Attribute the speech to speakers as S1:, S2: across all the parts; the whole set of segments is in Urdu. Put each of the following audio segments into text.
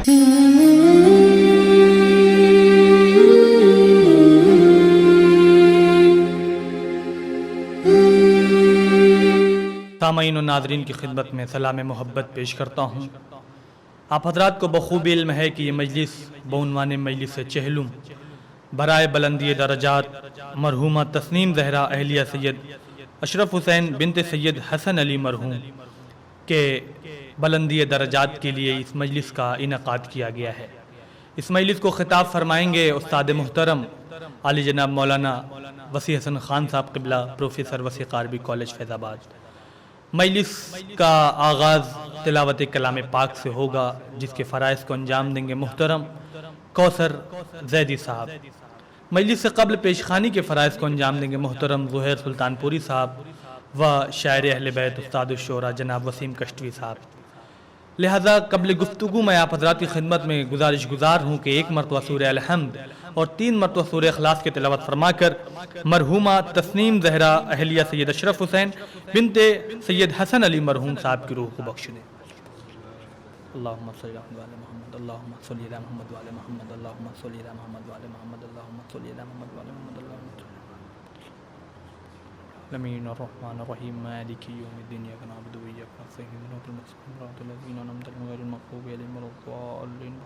S1: سامعین و ناظرین کی خدمت میں سلام محبت پیش کرتا ہوں۔ آپ حضرات کو بخوبی علم ہے کہ یہ مجلس بعنوان مجلس چہلم برائے بلندی درجات مرحومہ تسنیم زہرا اہلیہ سید اشرف حسین بنت سید حسن علی مرحوم کے بلندی درجات کے لیے اس مجلس کا انعقاد کیا گیا ہے۔ اس مجلس کو خطاب فرمائیں گے استاد محترم علی جناب مولانا وسیع حسن خان صاحب قبلہ، پروفیسر وسیع قاربی کالج فیض آباد۔ مجلس کا آغاز تلاوت کلام پاک سے ہوگا، جس کے فرائض کو انجام دیں گے محترم کوثر زیدی صاحب۔ مجلس سے قبل پیشخانی کے فرائض کو انجام دیں گے محترم زہیر سلطان پوری صاحب و شاعر اہل بیت استاد الشعراء جناب وسیم کشتوی صاحب۔ لہذا قبل گفتگو میں آپ حضرات کی خدمت میں گزارش گزار ہوں کہ 1 مرتبہ سورہ الحمد اور 3 مرتبہ سورہ اخلاص کی تلاوت فرما کر مرحومہ تسنیم زہرا اہلیہ سید اشرف حسین بنت سید حسن علی مرحوم صاحب کی روح کو بخش دیں۔ اللہم صلی علی محمد، اللہم صلی علی محمد وعلی محمد، اللہم صلی علی محمد وعلی محمد، اللہم صلی علی محمد وعلی محمد، اللہم صلی العالمین الرحمن الرحیم مالک یوم الدین ایاک نعبد و ایاک نستعین اهدنا الصراط صراط الذین انعمت علیہم غیر المغضوب علیہم ولا الضالین۔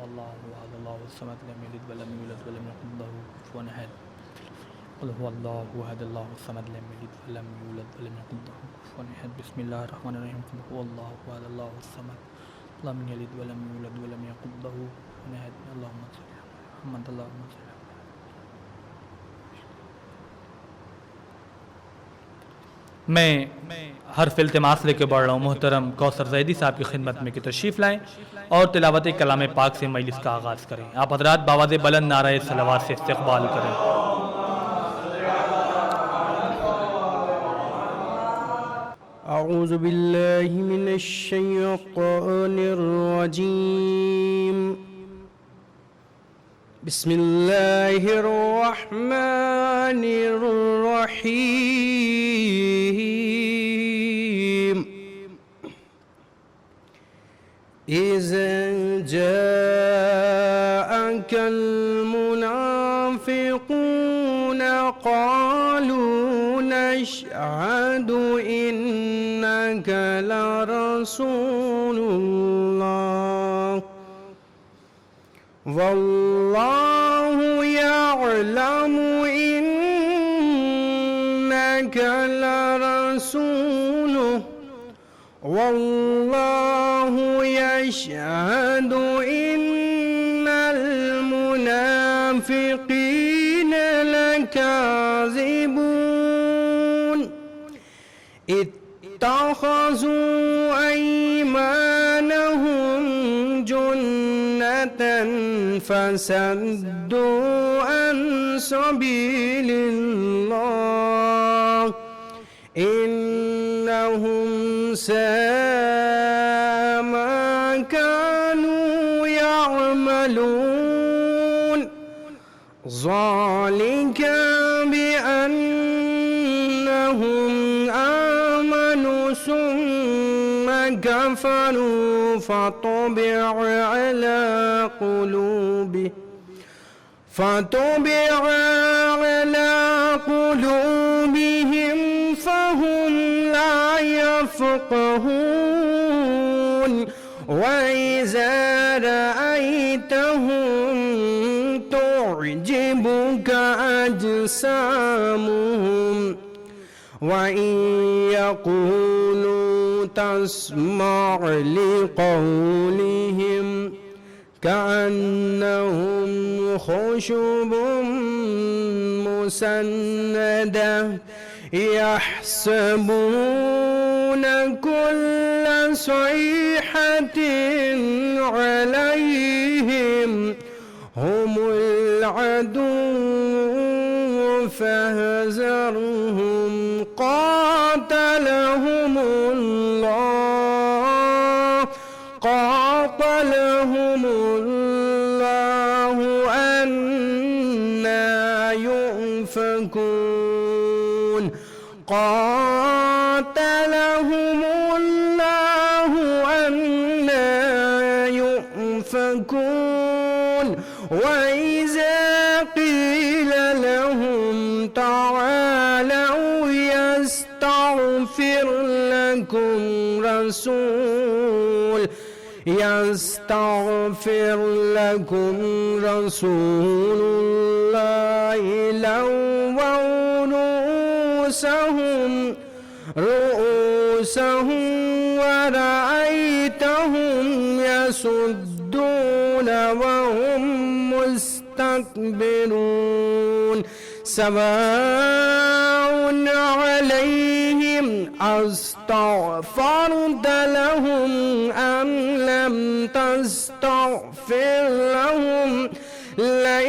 S1: اللہ احد اللہ الصمد لم یلد ولم یولد ولم یکن له کفوا احد۔ قل هو اللہ احد اللہ الصمد لم یلد ولم یولد ولم یکن له کفوا احد۔ بسم اللہ الرحمن الرحیم۔ قل هو اللہ احد اللہ الصمد لم یلد ولم یولد ولم یکن له کفوا احد۔ اللہم صل علی محمد، اللہم صل علی میں حرف التماس لے کے بڑھ رہا ہوں محترم کوثر زیدی صاحب کی خدمت میں کہ تشریف لائیں اور تلاوت کلام پاک سے مجلس کا آغاز کریں۔ آپ حضرات باواز بلند نعرہ صلوات سے استقبال کریں۔
S2: اعوذ باللہ من الشیطان الرجیم، بسم اللہ الرحمن الرحیم۔ اذا جاءك المنافقون قالوا نشهد إنك لرسول الله والله يعلم إنك لرسوله والله يشهد إن المنافقين لكاذبون اتخذوا أيمانهم جنة فصدوا عن سبيل الله إنهم ساء ما كانوا يعملون ذلك بأنهم آمنوا ثم كفروا فطبع على قلوبهم فهم لا يفقهون وإذا رأيتهم تعجبك أجسامهم وإن يقولوا تسمع لقولهم كأنهم خشب مسندة يحسبون كل صيحة عليهم هم العدو فاحذرهم قاتلهم الله أنا يؤفكون قاتلهم الله أنا يؤفكون وإذا قيل لهم تعالوا يستغفر لكم رسول الله لووا رؤوسهم ورأيتهم يصدون وهم مستكبرون سواء عليهم أستغفرت لهم أم لم تستغفر لهم لن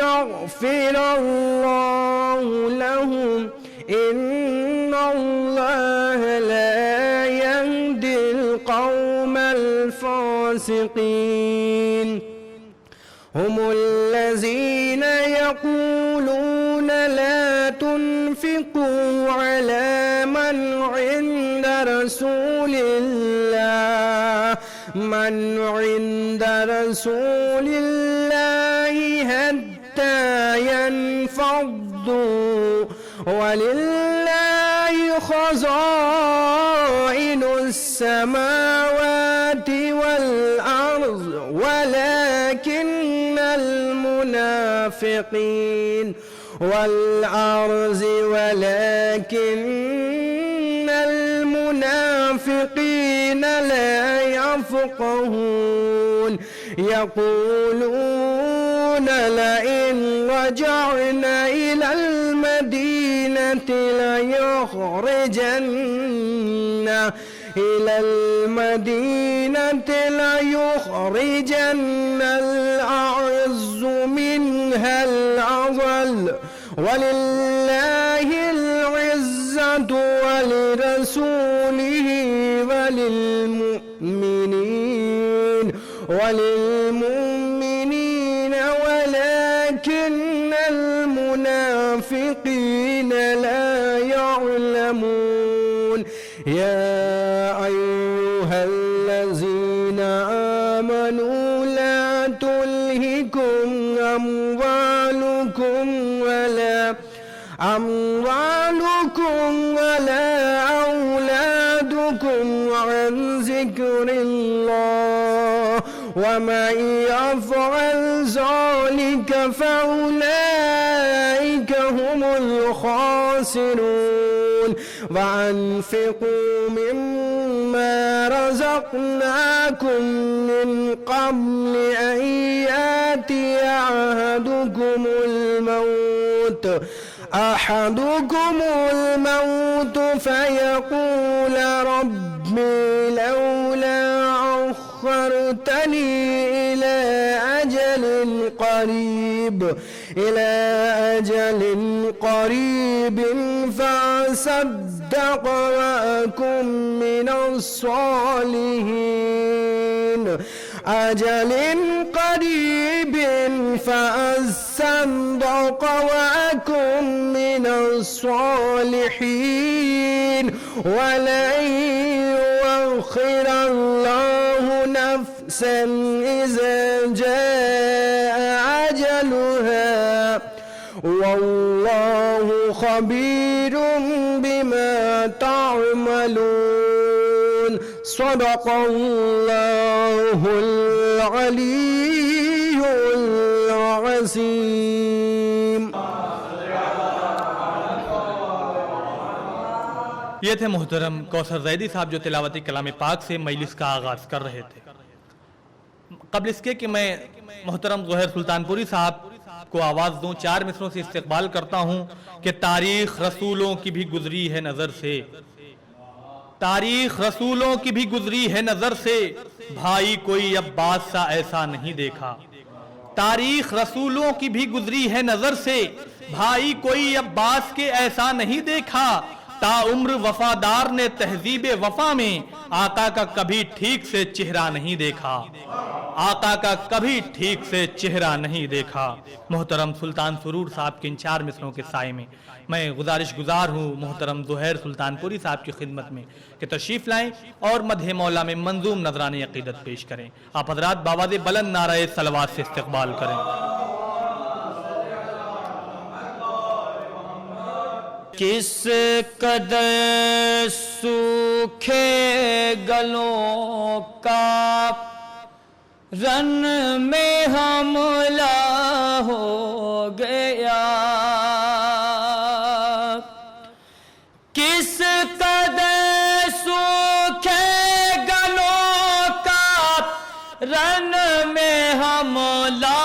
S2: يغفر الله لهم إن الله لا يهدي القوم الفاسقين هم الذين يقولون لا تنفقوا على من عند رسول الله حتى ينفضوا ولله خزائن السماوات والأرض ولكن المنافقين لا يفقهون يقولون لئن رجعنا إلى المدينة ليخرجن الأعز منها الأذل ولله العزة ولرسوله وللمؤمنين ولكن المنافقين لا يعلمون يا أيها الذين آمنوا لا تلهكم أموالكم ولا أولادكم عن ذكر الله ومن يفعل ذلك فأولئك هم الخاسرون وأنفقوا مما رزقناكم من قبل أن يأتي أحدكم الموت فيقول ربي لولا أخرتني إلى أجل قريب فأصدق وأكن من الصالحين أجل قريب فأصدق وأكن من الصالحين ولن يؤخر الله نفسا إذا جاء أجلها والله خبير بما تعملون صدق الله العلي العظيم.
S1: یہ تھے محترم کوثر زیدی صاحب جو تلاوت کلام پاک سے مجلس کا آغاز کر رہے تھے. قبل اس کے کہ میں محترم ظہیر سلطانپوری صاحب کو آواز دوں، 4 مصروں سے استقبال کرتا ہوں کہ تاریخ رسولوں کی بھی گزری ہے نظر سے، تاریخ رسولوں کی بھی گزری ہے نظر سے، بھائی کوئی عباس سا ایسا نہیں دیکھا. تاریخ رسولوں کی بھی گزری ہے نظر سے، بھائی کوئی عباس کے ایسا نہیں دیکھا. تا عمر وفادار نے تہذیب وفا میں آقا کا کبھی ٹھیک سے چہرہ نہیں دیکھا، آقا کا کبھی ٹھیک سے چہرہ نہیں دیکھا۔ محترم سلطان سرور صاحب کے ان 4 مصروں کے سائے میں میں گزارش گزار ہوں محترم زہیر سلطان پوری صاحب کی خدمت میں کہ تشریف لائیں اور مدح مولا میں منظوم نذرانِ عقیدت پیش کریں۔ آپ حضرات باواز بلند نعرہ صلوات سے استقبال کریں۔
S3: کس قدر سوکھے گلوں کا رن میں حملہ ہو گیا، کس قدر سوکھے گلوں کا رن میں حملہ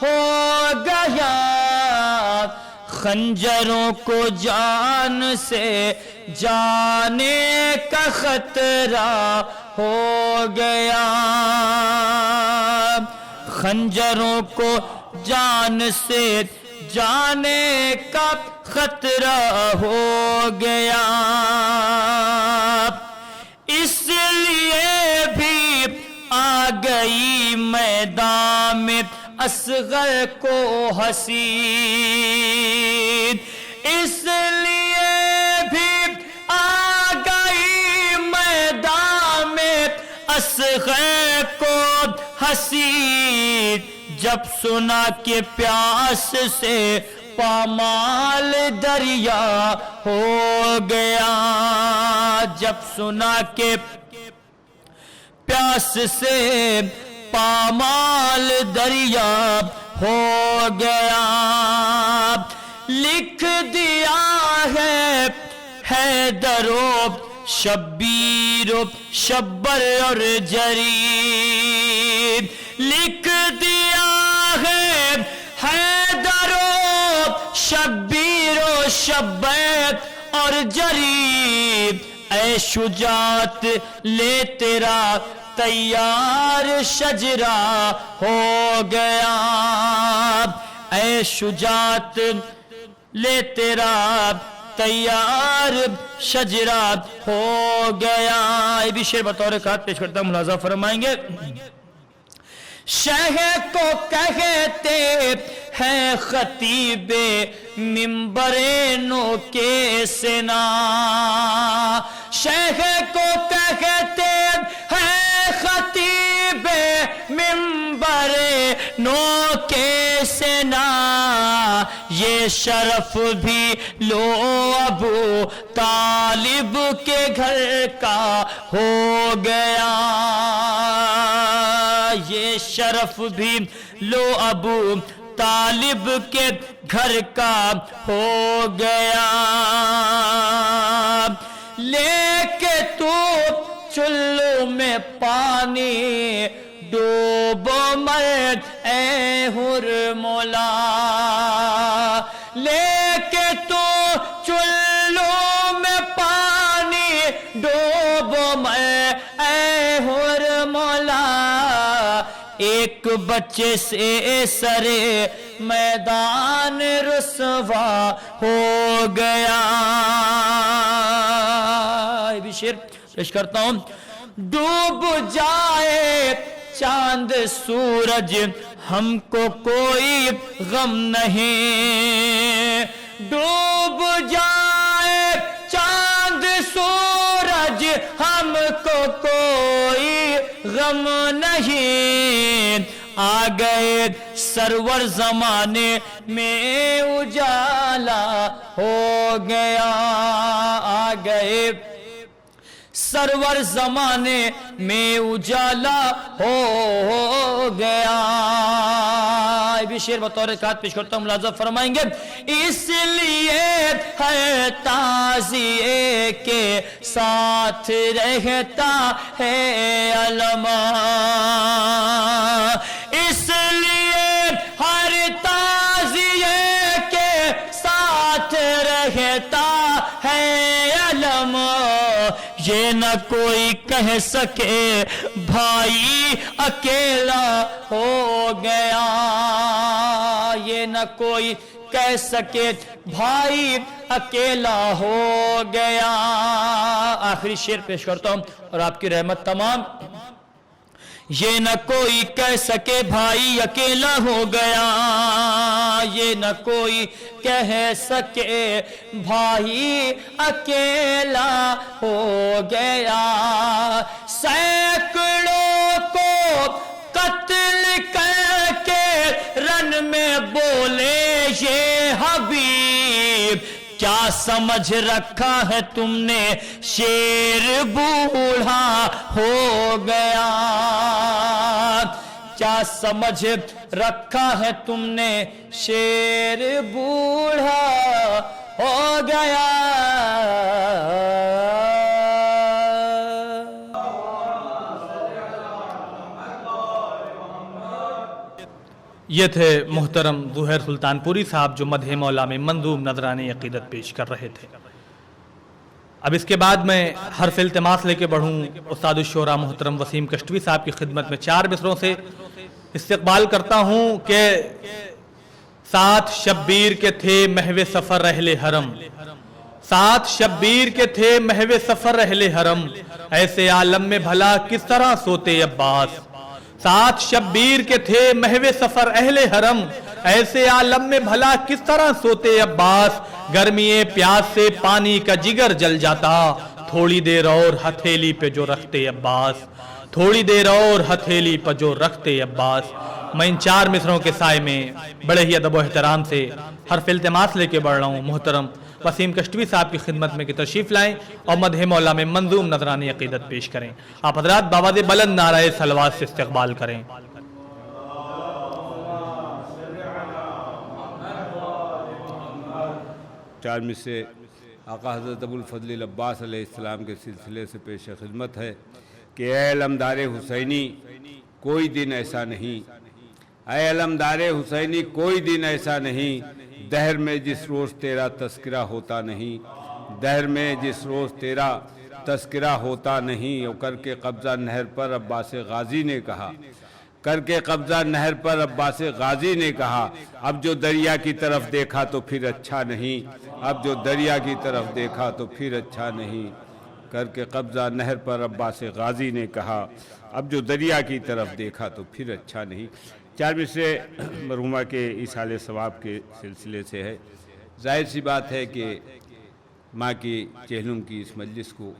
S3: ہو گیا، خنجروں کو جان سے جانے کا خطرہ ہو گیا، خنجروں کو جان سے جانے کا خطرہ ہو گیا، اس لیے بھی آ گئی میدان میں اصغر کو حسین، اس لیے بھی آ گئی میدان میں اصغر کو حسین، جب سنا کہ پیاس سے پامال دریا ہو گیا، جب سنا کہ پیاس سے پامال دریا ہو گیا، لکھ دیا ہے حیدر و شبیر و شبر اور جریر، لکھ دیا ہے حیدر و شبیر و شبر اور جریر، اے شجاعت لے تیرا تیار شجرہ ہو گیا، اے شجاعت لے تیرا تیار شجرہ ہو گیا۔ یہ بھی شعر بطور خاص پیش کرتا ہوں، ملاحظہ فرمائیں گے۔ شہ کو کہتے ہیں خطیب منبر نو کے سنا، شہ کو کہتے ہیں خطیب منبر نو کے سنا، یہ شرف بھی لو ابو طالب کے گھر کا ہو گیا، یہ شرف بھی لو ابو طالب کے گھر کا ہو گیا، لے کے تو چلو میں پانی ڈوب مر اے حر مولا، لے کے تو چلو میں پانی ڈوب مر اے حر مولا، ایک بچے سے سرے میدان رسوا ہو گیا۔ یہ بھی شعر پیش کرتا ہوں۔ ڈوب جائے چاند سورج ہم کو کوئی غم نہیں، ڈوب جائے چاند سورج ہم کو کوئی غم نہیں، آ گئے سرور زمانے میں اجالا ہو گیا، آ گئے سرور زمانے میں اجالا ہو گیا۔ یہ بھی شعر بطور خاص پیش کرتا ہوں، ملاحظہ فرمائیں گے۔ اس لیے ہے تعزیے کے ساتھ رہتا ہے علما، اس لیے ہر تعزیے کے ساتھ رہتا ہے علما، یہ نہ کوئی کہہ سکے بھائی اکیلا ہو گیا، یہ نہ کوئی کہہ سکے بھائی اکیلا ہو گیا. آخری شعر پیش کرتا ہوں اور آپ کی رحمت تمام. یہ نہ کوئی کہہ سکے بھائی اکیلا ہو گیا, یہ نہ کوئی کہہ سکے بھائی اکیلا ہو گیا. سینکڑوں کو قتل کر کے رن میں بولے یہ حبیب, کیا سمجھ رکھا ہے تم نے شیر بوڑھا ہو گیا. کیا سمجھ رکھا ہے تم نے شیر بوڑھا ہو گیا.
S1: یہ تھے محترم زہیر سلطان پوری صاحب جو مدح مولا میں منظوم نذرانِ عقیدت پیش کر رہے تھے. اب اس کے بعد میں حرف التماس لے کے بڑھوں استاد الشورا محترم وسیم کشتوی صاحب کی خدمت میں 4 مصروں سے استقبال کرتا ہوں کہ سات شبیر کے تھے محو سفر اہل حرم, سات شبیر کے تھے محو سفر اہل حرم, ایسے عالم میں بھلا کس طرح سوتے عباس. سات شبیر کے تھے محو سفر اہل حرم, ایسے عالم میں بھلا کس طرح سوتے عباس. گرمی پیاس سے پانی کا جگر جل جاتا, تھوڑی دیر اور ہتھیلی پہ جو رکھتے عباس, تھوڑی دیر اور ہتھیلی پہ جو رکھتے عباس. میں ان 4 مصروں کے سائے میں بڑے ہی ادب و احترام سے حرف التماس لے کے بڑھ رہا ہوں. محترم وسیم کشتوی صاحب کی خدمت میں کہ تشریف لائیں اور مدح مولا میں منظوم نذرانِ عقیدت پیش کریں. آپ حضرات باواز بلند نعرہ صلوات سے استقبال کریں.
S4: چار مصرے آقا حضرت ابو الفضل العباس علیہ السلام کے سلسلے سے پیش خدمت ہے کہ اے علمدار حسینی کوئی دن ایسا نہیں, اے علمدار حسینی کوئی دن ایسا نہیں, دہر میں جس روز تیرا تذکرہ ہوتا نہیں, دہر میں جس روز تیرا تذکرہ ہوتا نہیں. اور کر کے قبضہ نہر پر عباس غازی نے کہا, کر کے قبضہ نہر پر عباس غازی نے کہا, اب جو دریا کی طرف دیکھا تو پھر اچھا نہیں, اب جو دریا کی طرف دیکھا تو پھر اچھا نہیں. کر کے قبضہ نہر پر عباس غازی نے کہا, اب جو دریا کی طرف دیکھا تو پھر اچھا نہیں. 4 مصرے مرحومہ کے ایصال ثواب کے سلسلے سے ہے. ظاہر سی بات ہے کہ ماں کی چہلم کی اس مجلس کو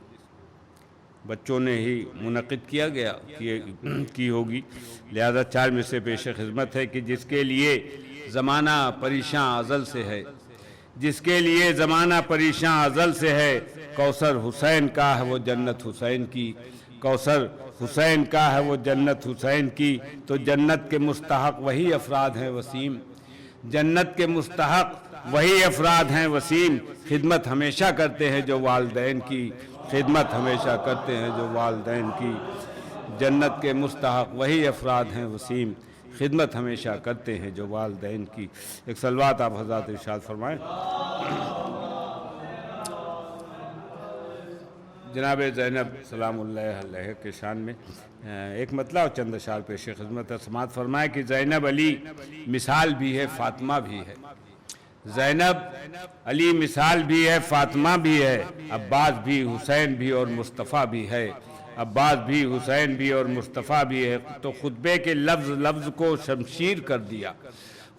S4: بچوں نے ہی منعقد کیا گیا کی ہوگی, لہذا 4 مصرے پیش خدمت ہے کہ جس کے لیے زمانہ پریشاں ازل سے ہے, جس کے لیے زمانہ پریشاں ازل سے ہے. کوثر حسین کا ہے وہ جنت حسین کی, کوثر حسین کا ہے وہ جنت حسین کی. تو جنت کے مستحق وہی افراد ہیں وسیم, جنت کے مستحق وہی افراد ہیں وسیم. خدمت ہمیشہ کرتے ہیں جو والدین کی, خدمت ہمیشہ کرتے ہیں جو والدین کی. جنت کے مستحق وہی افراد ہیں وسیم, خدمت ہمیشہ کرتے ہیں جو والدین کی. ایک صلوات آپ حضرات ارشاد فرمائیں. جناب زینب سلام اللہ علیہ کے شان میں ایک مطلع اور چند اشعار پیش خدمت ہے. سماعت فرمائے کہ زینب علی مثال بھی ہے فاطمہ بھی ہے, زینب علی مثال بھی ہے فاطمہ بھی ہے, عباس بھی حسین بھی اور مصطفیٰ بھی ہے, عباس بھی حسین بھی اور مصطفیٰ بھی ہے. تو خطبے کے لفظ لفظ کو شمشیر کر دیا,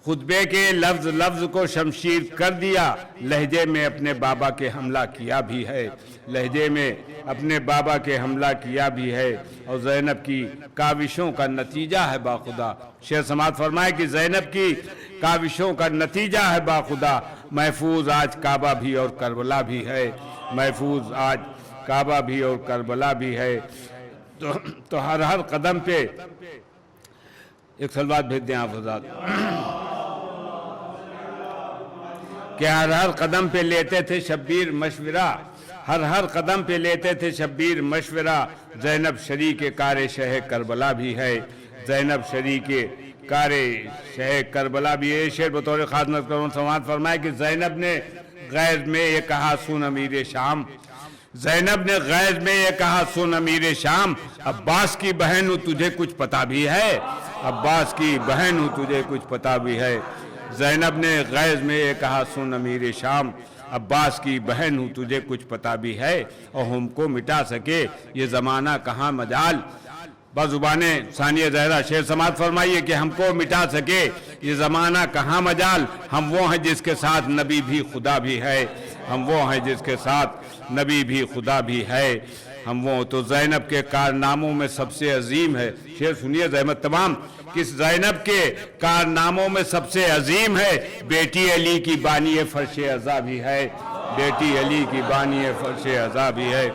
S4: خطبے کے لفظ لفظ کو شمشیر کر دیا. لہجے میں اپنے بابا کے حملہ کیا بھی ہے, لہجے میں اپنے بابا کے حملہ کیا بھی ہے. اور زینب کی کاوشوں کا نتیجہ ہے باخدا. شیخ سماعت فرمائے کہ زینب کی کاوشوں کا نتیجہ ہے باخدا. محفوظ آج کعبہ بھی اور کربلا بھی ہے, محفوظ آج کعبہ بھی اور کربلا بھی ہے. تو ہر قدم پہ ایک صلوات بھیج دیں آپ حضرات کہ ہر قدم پہ لیتے تھے شبیر مشورہ, ہر قدم پہ لیتے تھے شبیر مشورہ. زینب شریک کار شہ کربلا بھی ہے, زینب شریک کار شہ کربلا بھی ہے. شعر بطور خاص نظر کروں سماعت فرمائے کہ زینب نے غیظ میں یہ کہا سن امیر شام, زینب نے غیظ میں یہ کہا سن امیر شام. عباس کی بہن ہوں تجھے کچھ پتا بھی ہے, عباس کی بہن ہوں تجھے کچھ پتا بھی ہے. زینب نے غیظ میں یہ کہا سن امیر شام عباس کی بہن ہوں تجھے کچھ پتہ بھی ہے اور ہم کو مٹا سکے یہ زمانہ کہاں مجال بزبان ثانیہ زہرا شعر سماعت فرمائیے کہ ہم کو مٹا سکے یہ زمانہ کہاں مجال ہم وہ ہیں جس کے ساتھ نبی بھی خدا بھی ہے ہم وہ ہیں جس کے ساتھ نبی بھی خدا بھی ہے ہم وہ تو زینب کے کارناموں میں سب سے عظیم ہے شعر سنیے زحمت تمام کس زینب کے کارناموں میں سب سے عظیم ہے بیٹی علی کی بانی فرش عزا بھی ہے بیٹی علی کی بانی فرش عزا بھی ہے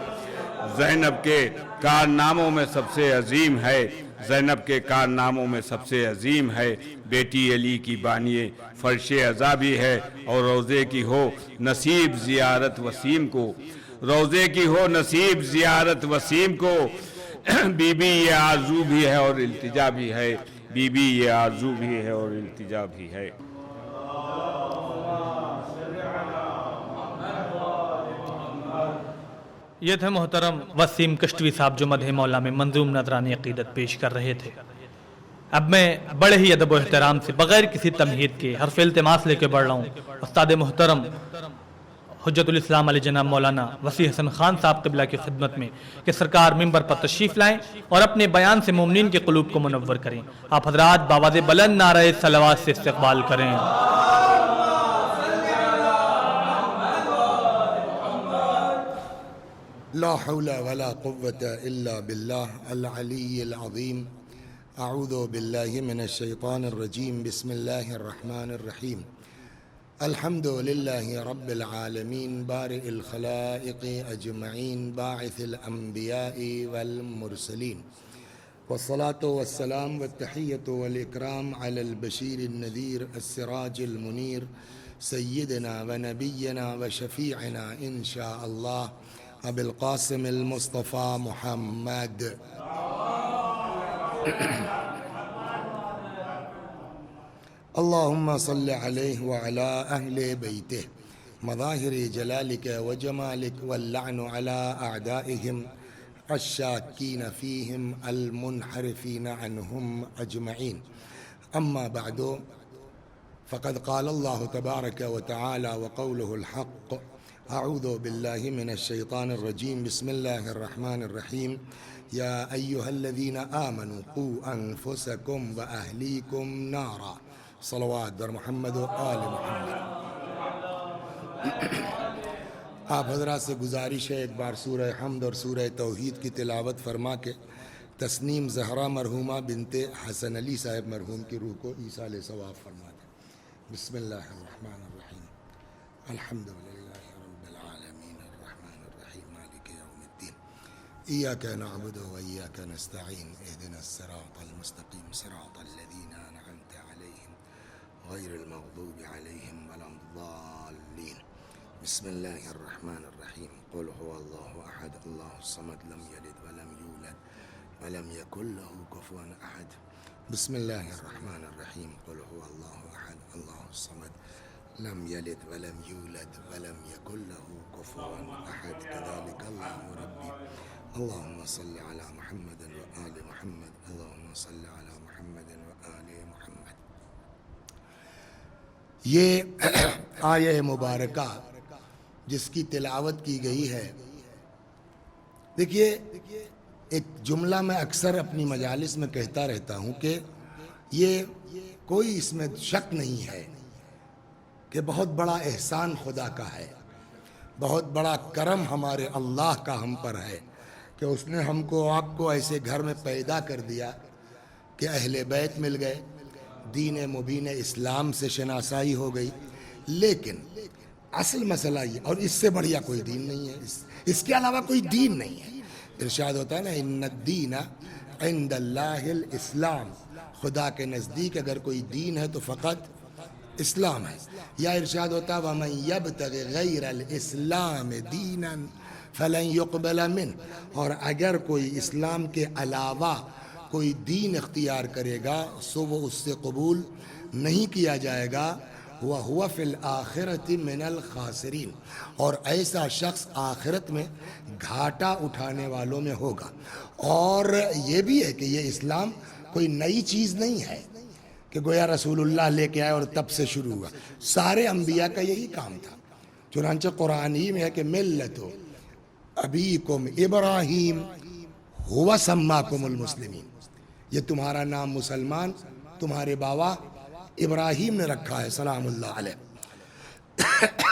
S4: زینب کے کارناموں میں سب سے عظیم ہے زینب کے کارناموں میں سب سے عظیم ہے بیٹی علی کی بانی فرش عزا بھی ہے اور روضے کی ہو نصیب زیارت وسیم کو روضے کی ہو نصیب زیارت وسیم کو بی بی یہ آرزو بھی ہے اور التجا بھی ہے بی بی یہ آرزو بھی ہے اور التجا بھی ہے
S1: یہ تھے محترم وسیم کشتوی صاحب جو مدح مولا میں منظوم نذرانی عقیدت پیش کر رہے تھے. اب میں بڑے ہی ادب و احترام سے بغیر کسی تمہید کے حرف التماس لے کے بڑھ رہا ہوں استاد محترم حجت الاسلام علی جناب مولانا وسیع حسن خان صاحب قبلہ کی خدمت میں کہ سرکار ممبر پر تشریف لائیں اور اپنے بیان سے مومنین کے قلوب کو منور کریں. آپ حضرات باواز بلند نعرہ صلوات سے استقبال کریں.
S5: لا حول ولا قوة إلا بالله العلي العظيم أعوذ بالله من الشيطان الرجيم بسم الله الرحمن الرحيم الحمد لله رب العالمين بارئ الخلائق أجمعين باعث الأنبياء والمرسلين والصلاة والسلام والتحية والإكرام على البشير النذير السراج المنير سيدنا ونبينا وشفيعنا إن شاء الله ابو القاسم المصطفى محمد اللهم صل عليه وعلى أهل بيته مظاهر جلالك وجمالك واللعن على أعدائهم الشاكين فيهم المنحرفين عنهم أجمعين أما بعد فقد قال الله تبارك وتعالى وقوله الحق أعوذ بالله من الشيطان الرجيم بسم الله الرحمن الرحيم يا أيها الذين آمنوا قوا أنفسكم وأهليكم نارا صلوات بر محمد و آل محمد. آپ حضرات سے گزارش ہے ایک بار سورہ حمد اور سورہ توحید کی تلاوت فرما کے تسنیم زہرا مرحومہ بنت حسن علی صاحب مرحوم کی روح کو ایصال ثواب فرما دیں. بسم اللہ الرحمن الرحیم الحمد للہ إياك نعبد وإياك نستعين اهدنا الصراط المستقيم صراط الذين أنعمت عليهم غير المغضوب عليهم ولا الضالين. بسم الله الرحمن الرحيم قل هو الله أحد الله الصمد لم يلد ولم يولد ولم يكن له كفوا أحد. بسم الله الرحمن الرحيم قل هو الله أحد الله الصمد لم يلد ولم يولد ولم يكن له كفوا أحد. كذلك الله ربي اللهم صل على محمد وآل محمد اللهم صل على محمد وآل محمد. یہ آیہ مبارکہ جس کی تلاوت کی گئی ہے، دیکھیے ایک جملہ میں اکثر اپنی مجالس میں کہتا رہتا ہوں کہ یہ کوئی اس میں شک نہیں ہے کہ بہت بڑا احسان خدا کا ہے، بہت بڑا کرم ہمارے اللہ کا ہم پر ہے کہ اس نے ہم کو آپ کو ایسے گھر میں پیدا کر دیا کہ اہل بیت مل گئے، دین مبین اسلام سے شناسائی ہو گئی. لیکن اصل مسئلہ یہ، اور اس سے بڑھیا کوئی دین نہیں ہے، اس کے علاوہ کوئی دین نہیں ہے. ارشاد ہوتا ہے نا ان الدین عند اللہ الاسلام، خدا کے نزدیک اگر کوئی دین ہے تو فقط اسلام ہے. یا ارشاد ہوتا ہے وَمَن يَبْتَغِ غَيْرَ الْإِسْلَامِ دِينًا فَلَن يُقْبَلَ مِنْهُ، اور اگر کوئی اسلام کے علاوہ کوئی دین اختیار کرے گا سو وہ اس سے قبول نہیں کیا جائے گا. وَهُوَ فِي الْآخِرَةِ مِنَ الْخَاسِرِينَ، اور ایسا شخص آخرت میں گھاٹا اٹھانے والوں میں ہوگا. اور یہ بھی ہے کہ یہ اسلام کوئی نئی چیز نہیں ہے کہ گویا رسول اللہ لے کے آئے اور تب سے شروع ہوا. سارے انبیاء کا یہی کام تھا. چنانچہ قرآن ہی میں ہے کہ ملت ابیکم ابراہیم ہوا سماکم المسلمین، یہ تمہارا نام مسلمان تمہارے بابا ابراہیم نے رکھا ہے سلام اللہ علیہ.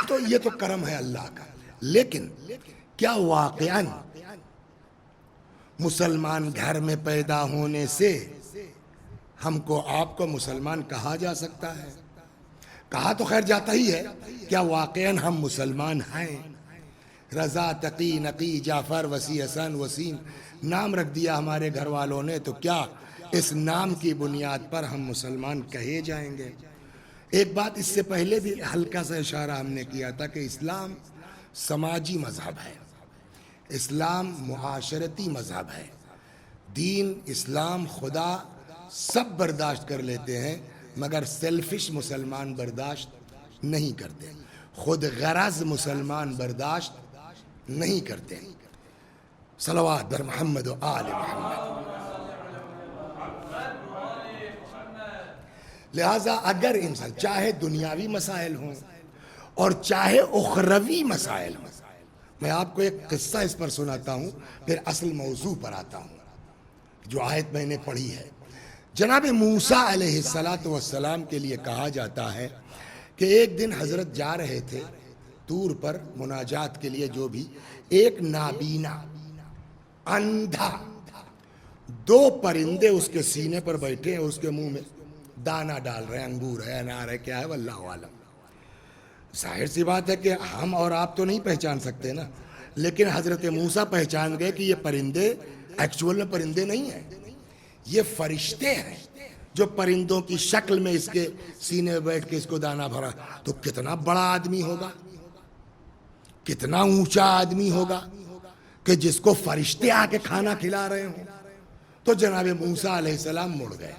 S5: تو یہ تو کرم ہے اللہ کا. لیکن کیا واقعاً مسلمان گھر میں پیدا ہونے سے ہم کو آپ کو مسلمان کہا جا سکتا ہے؟ کہا تو خیر جاتا ہی ہے. کیا واقعاً ہم مسلمان ہیں؟ رضا، تقی، نقی، جعفر، وسیع، حسن، وسیم نام رکھ دیا ہمارے گھر والوں نے، تو کیا اس نام کی بنیاد پر ہم مسلمان کہے جائیں گے؟ ایک بات اس سے پہلے بھی ہلکا سا اشارہ ہم نے کیا تھا کہ اسلام سماجی مذہب ہے، اسلام معاشرتی مذہب ہے. دین، اسلام، خدا سب برداشت کر لیتے ہیں، مگر سیلفش مسلمان برداشت نہیں کرتے، خود غرض مسلمان برداشت نہیں کرتے. صلوات بر محمد و آل محمد. لہذا اگر انسان چاہے دنیاوی مسائل ہوں اور چاہے اخروی مسائل ہوں، میں آپ کو ایک قصہ اس پر سناتا ہوں، پھر اصل موضوع پر آتا ہوں جو آیت میں نے پڑھی ہے. جناب موسیٰ علیہ السلام کے لیے کہا جاتا ہے کہ ایک دن حضرت جا رہے تھے طور پر مناجات کے لیے، جو بھی ایک نابینا اندھا، دو پرندے اس کے سینے پر بیٹھے ہیں، اس کے منہ میں دانا ڈال رہے ہیں، انگور ہے، انار ہے، کیا ہے واللہ عالم. ظاہر سی بات ہے کہ ہم اور آپ تو نہیں پہچان سکتے نا، لیکن حضرت موسیٰ پہچان گئے کہ یہ پرندے ایکچول میں پرندے نہیں ہیں، یہ فرشتے ہیں جو پرندوں کی شکل میں اس کے سینے میں بیٹھ کے اس کو دانا بھرا. تو کتنا بڑا آدمی ہوگا، کتنا اونچا آدمی ہوگا کہ جس کو فرشتے آ کے کھانا کھلا رہے ہوں. تو جناب موسیٰ علیہ السلام مڑ گئے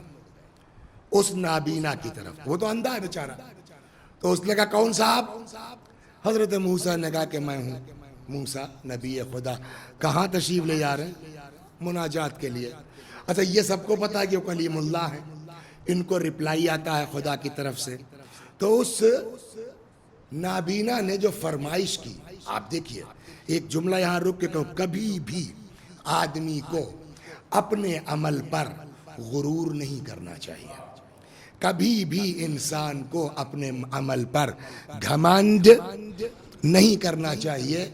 S5: اس نابینا کی طرف، وہ تو اندھا ہے بیچارہ. تو اس نے کہا کون صاحب؟ حضرت موسیٰ نے کہا کہ میں ہوں موسیٰ نبی خدا. کہاں تشریف لے جا رہے ہیں؟ مناجات کے لیے. اچھا یہ سب کو پتا ہے کہ وہ کلیم اللہ ہے، ان کو رپلائی آتا ہے خدا کی طرف سے. تو اس نابینا نے جو فرمائش کی، آپ دیکھیے ایک جملہ یہاں رک کے کہو، کبھی بھی آدمی کو اپنے عمل پر غرور نہیں کرنا چاہیے، کبھی بھی انسان کو اپنے عمل پر گھمنڈ نہیں کرنا چاہیے.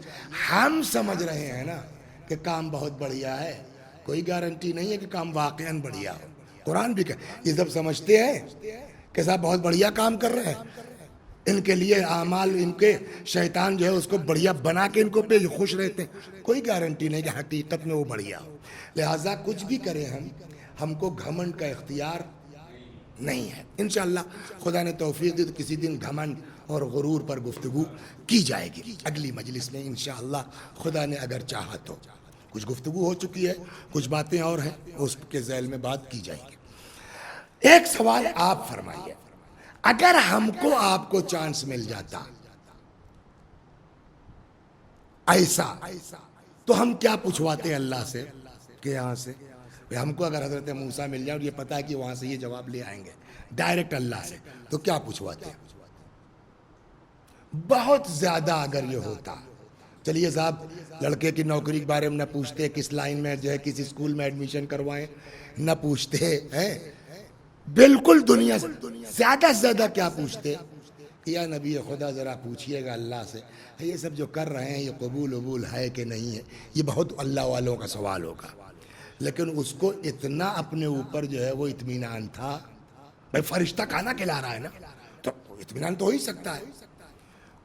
S5: ہم سمجھ رہے ہیں نا کہ کام بہت بڑھیا ہے، کوئی گارنٹی نہیں ہے کہ کام واقعاً بڑھیا ہو. قرآن بھی یہ سب سمجھتے ہیں کہ صاحب بہت بڑھیا کام کر رہے ہیں، ان کے لیے اعمال، ان کے شیطان جو ہے اس کو بڑھیا بنا کے ان کو پہ خوش رہتے ہیں. کوئی گارنٹی نہیں کہ حقیقت میں وہ بڑھیا ہو. لہٰذا کچھ بھی کریں ہم کو گھمنڈ کا اختیار نہیں ہے. انشاءاللہ خدا نے توفیق دی تو کسی دن گھمنڈ اور غرور پر گفتگو کی جائے گی اگلی مجلس میں انشاءاللہ، خدا نے اگر چاہا تو. کچھ گفتگو ہو چکی ہے، کچھ باتیں اور ہیں، اس کے ذیل میں بات کی جائے گی. ایک سوال آپ فرمائیے، اگر ہم کو آپ کو چانس مل جاتا ایسا تو ہم کیا پوچھواتے اللہ سے کہ یہاں سے ہم کو اگر حضرت موسیٰ مل جائے اور یہ پتا ہے کہ وہاں سے یہ جواب لے آئیں گے ڈائریکٹ اللہ سے، تو کیا پوچھواتے ہیں؟ بہت زیادہ اگر یہ ہوتا، چلیے صاحب لڑکے کی نوکری کے بارے میں نہ پوچھتے، کس لائن میں جو ہے کس اسکول میں ایڈمیشن کروائیں نہ پوچھتے ہیں، بالکل دنیا سے زیادہ کیا پوچھتے؟ یا نبی خدا ذرا پوچھئے گا اللہ سے یہ سب جو کر رہے ہیں یہ قبول ہے کہ نہیں ہے. یہ بہت اللہ والوں کا سوال ہوگا. لیکن اس کو اتنا اپنے اوپر جو ہے وہ اطمینان تھا، بھائی فرشتہ کھانا کھلا رہا ہے نا تو اطمینان تو ہو ہی سکتا ہے.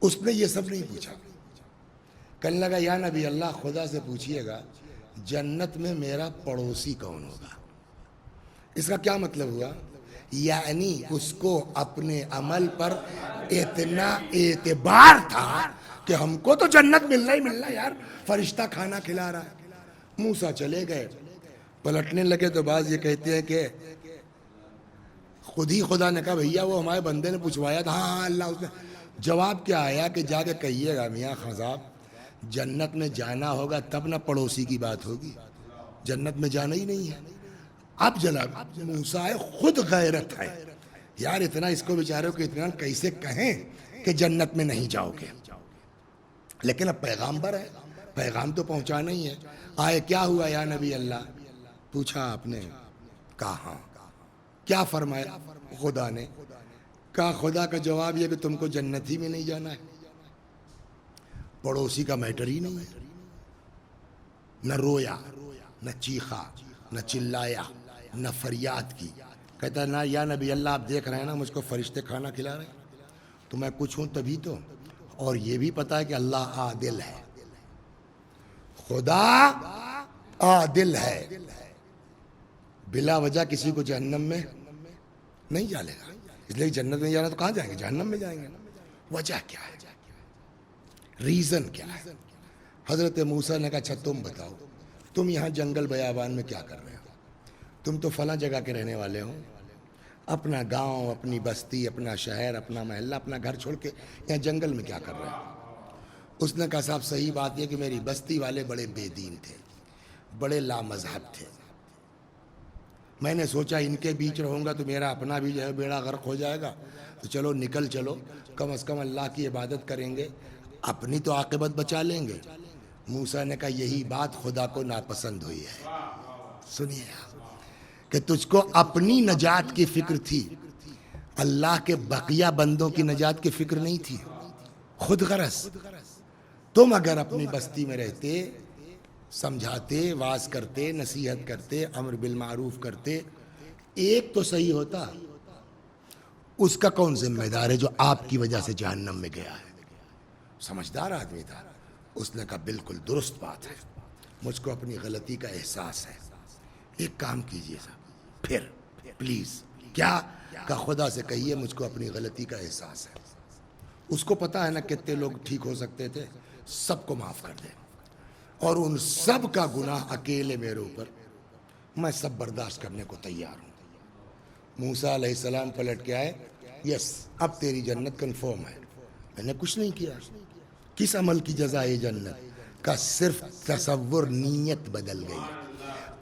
S5: اس نے یہ سب نہیں پوچھا. کہنے لگا یا نبی اللہ خدا سے پوچھئے گا جنت میں میرا پڑوسی کون ہوگا. اس کا کیا مطلب ہوا؟ یعنی اس کو اپنے عمل پر اتنا اعتبار تھا کہ ہم کو تو جنت ملنا ہی ملنا یار، فرشتہ کھانا کھلا رہا ہے. موسیٰ چلے گئے، پلٹنے لگے تو بعض یہ کہتے ہیں کہ خود ہی خدا نے کہا بھیا وہ ہمارے بندے نے پوچھوایا تھا. ہاں اللہ، اس نے جواب کیا آیا کہ جا کے کہیے گا میاں خضاب جنت میں جانا ہوگا تب نہ پڑوسی کی بات ہوگی، جنت میں جانا ہی نہیں ہے. اب جناب موسیٰ خود غیرت ہے، یار اتنا اس کو بیچاروں کو اطمینان کیسے کہیں کہ جنت میں نہیں جاؤ گے؟ لیکن اب پیغامبر ہے، پیغام تو پہنچانا ہی ہے۔ آئے کیا ہوا یا نبی اللہ؟ پوچھا آپ نے، کہا کیا فرمایا خدا نے؟ کہا خدا کا جواب یہ کہ تم کو جنت ہی میں نہیں جانا ہے، پڑوسی کا میٹر ہی نہیں ہے۔ نہ رویا، نہ چیخا، نہ چلایا، نہ فریاد کی۔ کہتا ہے نہ یا نبی اللہ آپ دیکھ رہے ہیں نا مجھ کو فرشتے کھانا کھلا رہے ہیں تو میں کچھ ہوں تبھی تو، اور یہ بھی پتا ہے کہ اللہ عادل ہے، خدا عادل ہے، بلا وجہ کسی کو جہنم میں نہیں ڈالے گا۔ اس لیے جنت میں جانا تو کہاں جائیں گے؟ جہنم میں جائیں گے۔ وجہ کیا ہے؟ ریزن کیا ہے؟ حضرت موسیٰ نے کہا اچھا تم بتاؤ، تم یہاں جنگل بیابان میں کیا کر رہے ہو؟ تم تو فلاں جگہ کے رہنے والے ہو، اپنا گاؤں، اپنی بستی، اپنا شہر، اپنا محلہ، اپنا گھر چھوڑ کے یہاں جنگل میں کیا کر رہے ہو؟ اس نے کہا صاحب صحیح بات یہ کہ میری بستی والے بڑے بے دین تھے، بڑے لامذہب تھے، میں نے سوچا ان کے بیچ رہوں گا تو میرا اپنا بھی جو ہے بیڑا غرق ہو جائے گا، تو چلو نکل چلو، کم از کم اللہ کی عبادت کریں گے، اپنی تو عاقبت بچا لیں گے۔ موسیٰ نے کہا یہی بات خدا کو ناپسند ہوئی ہے۔ سنیے کہ تجھ کو اپنی نجات کی فکر تھی، اللہ کے بقیہ بندوں کی نجات کی فکر نہیں تھی، خود غرض۔ تم اگر اپنی بستی میں رہتے، سمجھاتے، واعظ کرتے، نصیحت کرتے، امر بالمعروف کرتے، ایک تو صحیح ہوتا، اس کا کون ذمہ دار ہے جو آپ کی وجہ سے جہنم میں گیا ہے؟ سمجھدار آدمی تھا، اس نے کہا بالکل درست بات ہے، مجھ کو اپنی غلطی کا احساس ہے، ایک کام کیجئے صاحب، پھر پلیز کیا کہ خدا سے کہیے مجھ کو اپنی غلطی کا احساس ہے۔ اس کو پتا ہے نا کتنے لوگ ٹھیک ہو سکتے تھے، سب کو معاف کر دے، اور ان سب کا گناہ اکیلے میرے اوپر، میں سب برداشت کرنے کو تیار ہوں۔ موسیٰ علیہ السلام پلٹ کے آئے، یس اب تیری جنت کنفرم ہے، میں نے کچھ نہیں کیا۔ کس عمل کی جزا ہے جنت کا؟ صرف تصور، نیت بدل گئی۔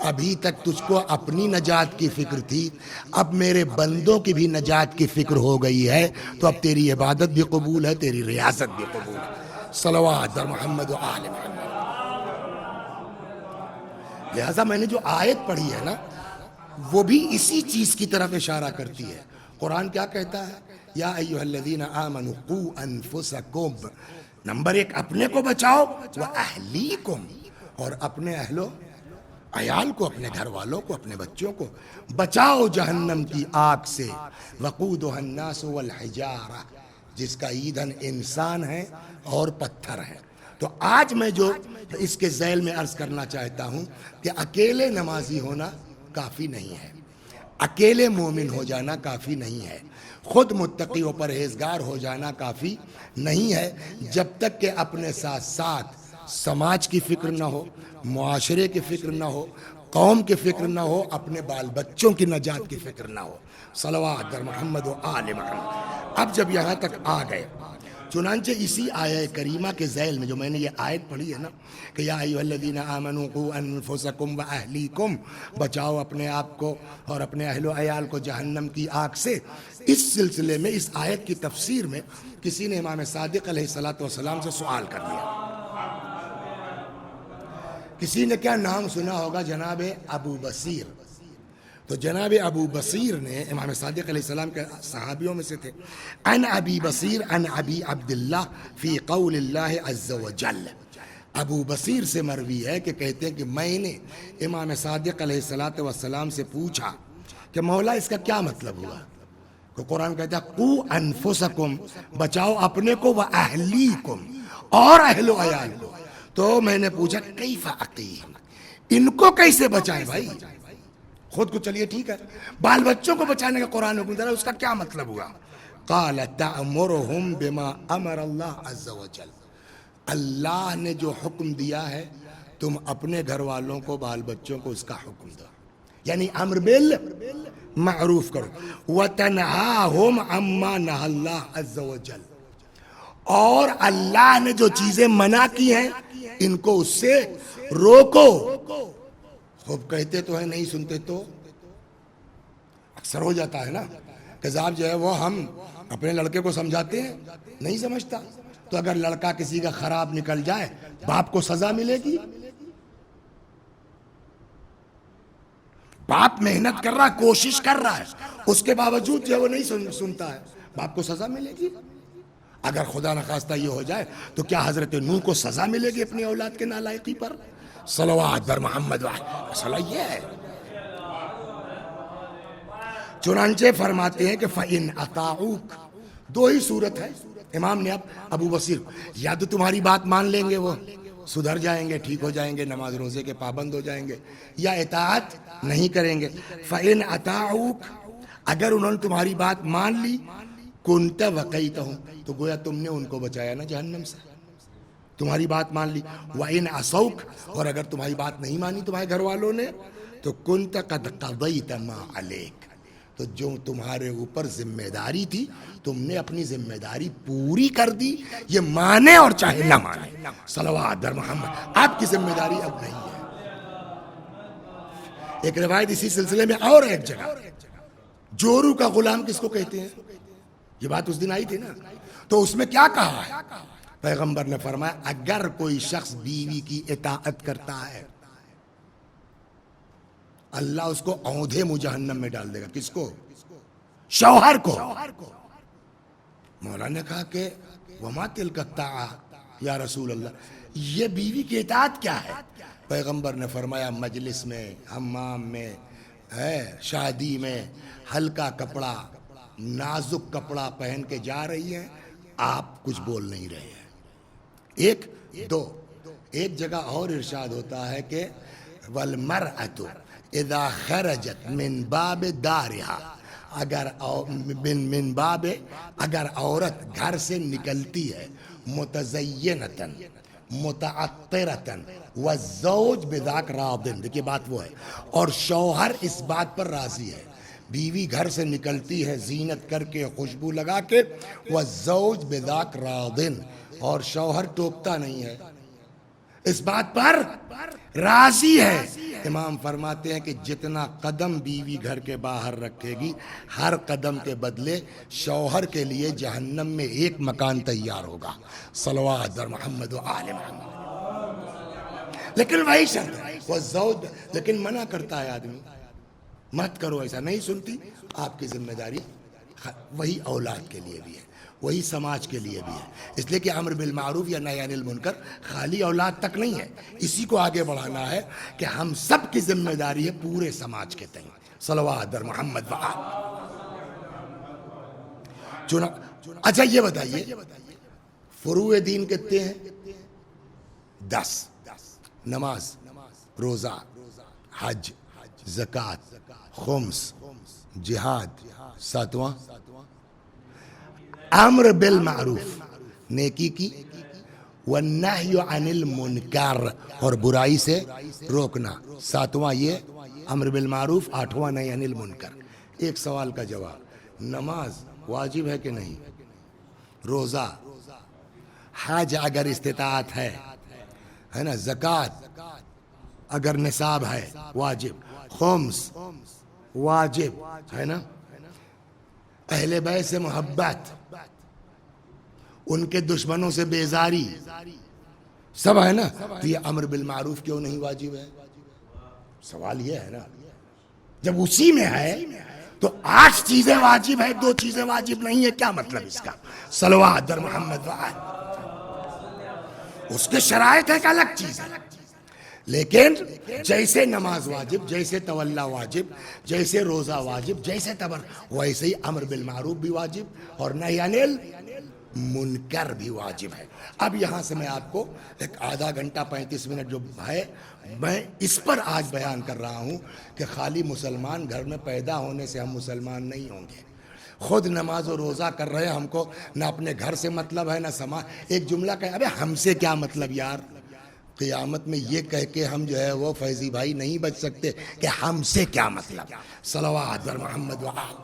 S5: ابھی تک تجھ کو اپنی نجات کی فکر تھی، اب میرے بندوں کی بھی نجات کی فکر ہو گئی ہے، تو اب تیری عبادت بھی قبول ہے، تیری ریاست بھی قبول ہے۔ صلوات بر محمد و آل محمد۔ لہذا میں نے جو آیت پڑھی ہے نا وہ بھی اسی چیز کی طرف اشارہ کرتی ہے۔ قرآن کیا کہتا ہے؟ یا ایھا الذین آمنوا قوا انفسکم، نمبر ایک اپنے کو بچاؤ، واہلیکم، اور اپنے اہل و عیال کو، اپنے گھر والوں کو، اپنے بچوں کو بچاؤ جہنم کی آگ سے، وقودھا الناس والحجارہ، جس کا ایندھن انسان ہے اور پتھر ہے۔ تو آج میں جو اس کے ذیل میں عرض کرنا چاہتا ہوں کہ اکیلے نمازی ہونا کافی نہیں ہے، اکیلے مومن ہو جانا کافی نہیں ہے، خود متقی و پرہیزگار ہو جانا کافی نہیں ہے، جب تک کہ اپنے ساتھ ساتھ سماج کی فکر نہ ہو، معاشرے کی فکر نہ ہو، قوم کی فکر نہ ہو، اپنے بال بچوں کی نجات کی فکر نہ ہو۔ صلوات در محمد و آل محمد۔ اب جب یہاں تک آ گئے، چنانچہ اسی آیہ کریمہ کے ذیل میں جو میں نے یہ آیت پڑھی ہے نا کہ یا ایھا الذین آمنوا قوا انفسکم واہلیکم، بچاؤ اپنے آپ کو اور اپنے اہل و عیال کو جہنم کی آگ سے، اس سلسلے میں اس آیت کی تفسیر میں کسی نے امام صادق علیہ السلام سے سوال کر لیا۔ کسی نے کیا نام سنا ہوگا؟ جناب ابو بصیر۔ تو جناب ابو بصیر نے، امام صادق علیہ السلام کے صحابیوں میں سے تھے، ان ابی بصیر ان ابی عبداللہ فی قول اللہ عز وجل، ابو بصیر سے مروی ہے کہ کہتے ہیں کہ میں نے امام صادق علیہ السلام سے پوچھا کہ مولا اس کا کیا مطلب ہوا؟ تو قرآن کہتا ہے قو انفسکم، بچاؤ اپنے کو، و اہلیکم، اور اہل و عیال کو۔ تو میں نے پوچھا کیف اقیم، ان کو کیسے بچائیں بھائی؟ خود کو چلیے ٹھیک ہے، بال بچوں کو بچانے کا قرآن حکم دے رہا ہے، اس کا کیا مطلب ہوا؟ قال تأمرهم بما امر اللہ عز وجل، اللہ نے جو حکم دیا ہے تم اپنے گھر والوں کو، بال بچوں کو اس کا حکم دو، یعنی امر بالمعروف کرو، وتنہاہم عما نہی اللہ عز وجل، اور اللہ نے جو چیزیں منع کی ہیں ان کو اس سے روکو۔ خوب کہتے تو ہے، نہیں سنتے تو اکثر ہو جاتا ہے نا تیزاب جو ہے وہ ہم اپنے لڑکے کو سمجھاتے ہیں، نہیں سمجھتا. تو اگر لڑکا کسی کا خراب نکل جائے باپ کو سزا ملے گی. باپ محنت کر رہا ہے، کوشش کر رہا ہے، اس کے باوجود جو ہے وہ نہیں سنتا ہے، باپ کو سزا ملے گی. اگر خدا نخواستہ یہ ہو جائے تو کیا حضرت نوح کو سزا ملے گی اپنی اولاد کے نالائقی پر؟ صلوات بر محمد مسئلہ یہ ہے. چنانچہ فرماتے ہیں کہ فَإِنْ أَطَاعُوكَ، دو ہی صورت ہے. امام نے اب ابو بصیر یا تو تمہاری بات مان لیں گے، وہ سدھر جائیں گے، ٹھیک ہو جائیں گے، نماز روزے کے پابند ہو جائیں گے، یا اطاعت نہیں کریں گے. فَإِنْ أَطَاعُوكَ، اگر انہوں نے تمہاری بات مان لی، كُنْتَ وَقَيْتَهُمْ، تو گویا تم نے ان کو بچایا نا جہنم سے. تمہاری بات مان لی. وَإِنْ عَصَوْكَ، اور اگر تمہاری بات نہیں مانی تمہارے گھر والوں نے، تو كُنْتَ قَدْ قَضَيْتَ مَا عَلَيْكَ، تو جو تمہارے اوپر ذمہ داری تھی تم نے اپنی ذمہ داری پوری کر دی. یہ مانے اور چاہے نہ مانے، صلوات بر محمد، آپ کی ذمہ داری اب نہیں ہے. ایک روایت اسی سلسلے میں اور ایک جگہ، جورو کا غلام کس کو کہتے ہیں، یہ بات اس دن آئی تھی نا. تو اس میں کیا کہا ہے پیغمبر نے؟ فرمایا اگر کوئی شخص بیوی کی اطاعت کرتا ہے اللہ اس کو اوندھے منہ جہنم میں ڈال دے گا. کس کو؟ شوہر کو. مولا نے کہا کہ وما تلک الطاعہ یا رسول اللہ، یہ بیوی کی اطاعت کیا ہے؟ پیغمبر نے فرمایا مجلس میں، حمام میں، شادی میں ہلکا کپڑا، نازک کپڑا پہن کے جا رہی ہیں، آپ کچھ بول نہیں رہے ہیں. ایک دو، ایک جگہ اور ارشاد ہوتا ہے کہ والمرأة اذا خرجت من باب دارها، اگر عورت گھر سے نکلتی ہے متزینتاً متعطرتاً والزوج بذاک راض، دیکھیے بات وہ ہے، اور شوہر اس بات پر راضی ہے. بیوی گھر سے نکلتی ہے زینت کر کے، خوشبو لگا کے، والزوج بذاک راض، اور شوہر ٹوکتا نہیں ہے، اس بات پر راضی ہے. امام فرماتے ہیں کہ جتنا قدم بیوی گھر کے باہر رکھے گی، ہر قدم کے بدلے شوہر کے لیے جہنم میں ایک مکان تیار ہوگا. صلوات بر محمد و آل محمد. لیکن وہی شرط ہے وہ زوج، لیکن منع کرتا ہے آدمی، مت کرو ایسا، نہیں سنتی. آپ کی ذمہ داری وہی اولاد کے لیے بھی ہے، وہی سماج کے لیے بھی ہے. اس لیے کہ امر بالمعروف یا نہی عن المنکر خالی اولاد تک نہیں ہے، اسی کو آگے بڑھانا ہے کہ ہم سب کی ذمہ داری ہے پورے سماج کے تئیں. صلوات بر محمد و آل. اچھا یہ بتائیے فروع دین کتنے ہیں؟ 10. نماز، روزہ، حج، زکوٰۃ، خمس، جہاد. 7واں امر بالمعروف، نیکی کی، والنہی عن المنکر، اور برائی سے روکنا. 7واں یہ امر بالمعروف، 8واں نہی عن المنکر. ایک سوال کا جواب، نماز واجب ہے کہ نہیں؟ روزہ، حج اگر استطاعت ہے نا، زکوٰۃ اگر نصاب ہے واجب، خمس واجب ہے نا، اہل بیت سے محبت، ان کے دشمنوں سے بیزاری، سب ہے نا. تو یہ امر بالمعروف کیوں نہیں واجب ہے؟ سوال یہ ہے نا، جب اسی میں ہے تو 8 چیزیں واجب ہے، 2 چیزیں واجب نہیں ہے، کیا مطلب اس کا؟ صلوات بر محمد و آل. اس کے شرائط ایک الگ چیز ہے، لیکن جیسے نماز واجب، جیسے تولا واجب، جیسے روزہ واجب، جیسے ویسے ہی امر بالمعروف بھی واجب اور نہی عن المنکر بھی واجب ہے. اب یہاں سے میں آپ کو ایک آدھا گھنٹہ 35 منٹ جو ہے، میں اس پر آج بیان کر رہا ہوں کہ خالی مسلمان گھر میں پیدا ہونے سے ہم مسلمان نہیں ہوں گے. خود نماز و روزہ کر رہے ہیں، ہم کو نہ اپنے گھر سے مطلب ہے نہ سماج. ایک جملہ کہ ابے ہم سے کیا مطلب یار، قیامت میں یہ کہہ کے ہم جو ہے وہ فیضی بھائی نہیں بچ سکتے کہ ہم سے کیا مطلب. صلوات بر محمد و آل.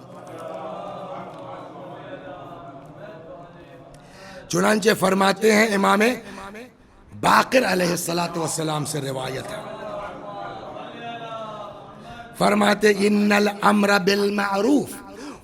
S5: چنانچہ فرماتے ہیں امام باقر علیہ السلام سے روایت ہے، فرماتے ان الامر بالمعروف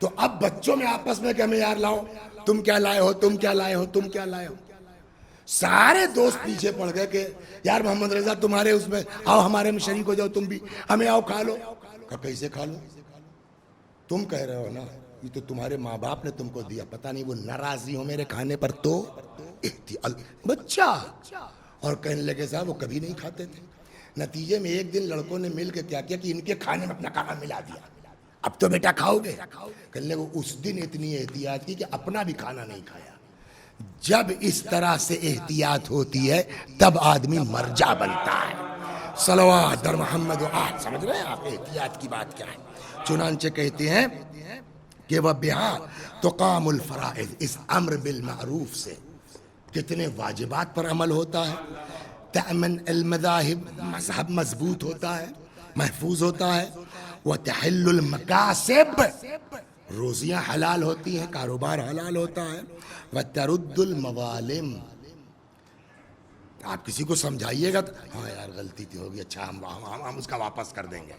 S5: تو اب بچوں میں آپس میں کہ ہمیں یار لاؤ، تم کیا لائے ہو، تم کیا لائے ہو، تم کیا لائے ہو. سارے دوست پیچھے پڑ گئے کہ یار محمد رضا تمہارے اس میں آؤ، ہمارے میں شریک ہو جاؤ، تم بھی ہمیں آؤ کھا لو. کہا کیسے کھا لو؟ تم کہہ رہے ہو نا، یہ تو تمہارے ماں باپ نے تم کو دیا، پتہ نہیں وہ ناراضی ہو میرے کھانے پر تو بچہ. اور کہنے لگے صاحب وہ کبھی نہیں کھاتے تھے. نتیجے میں ایک دن لڑکوں نے مل کے کیا کیا کہ ان کے کھانے میں اپنا کھانا ملا دیا. اب تو بیٹا کھاؤ گے. کہنے لگے اس دن اتنی احتیاط کی کہ اپنا بھی کھانا نہیں کھایا. جب اس طرح سے احتیاط ہوتی ہے تب آدمی مرجع بنتا ہے. صلوات در محمد و آل. سمجھ رہے ہیں آپ احتیاط کی بات کیا ہے؟ چنانچہ کہتے ہیں کہ وہ بہا تقام الفرائض، اس امر بالمعروف سے کتنے واجبات پر عمل ہوتا ہے. تأمن المذاہب، مذہب مضبوط ہوتا ہے، محفوظ ہوتا ہے. وتحل المکاسب، روزیاں حلال ہوتی ہیں، کاروبار حلال ہوتا ہے. وترد المظالم، آپ کسی کو سمجھائیے گا تو ہاں یار غلطی تھی ہوگی، اچھا ہم اس کا واپس کر دیں گے.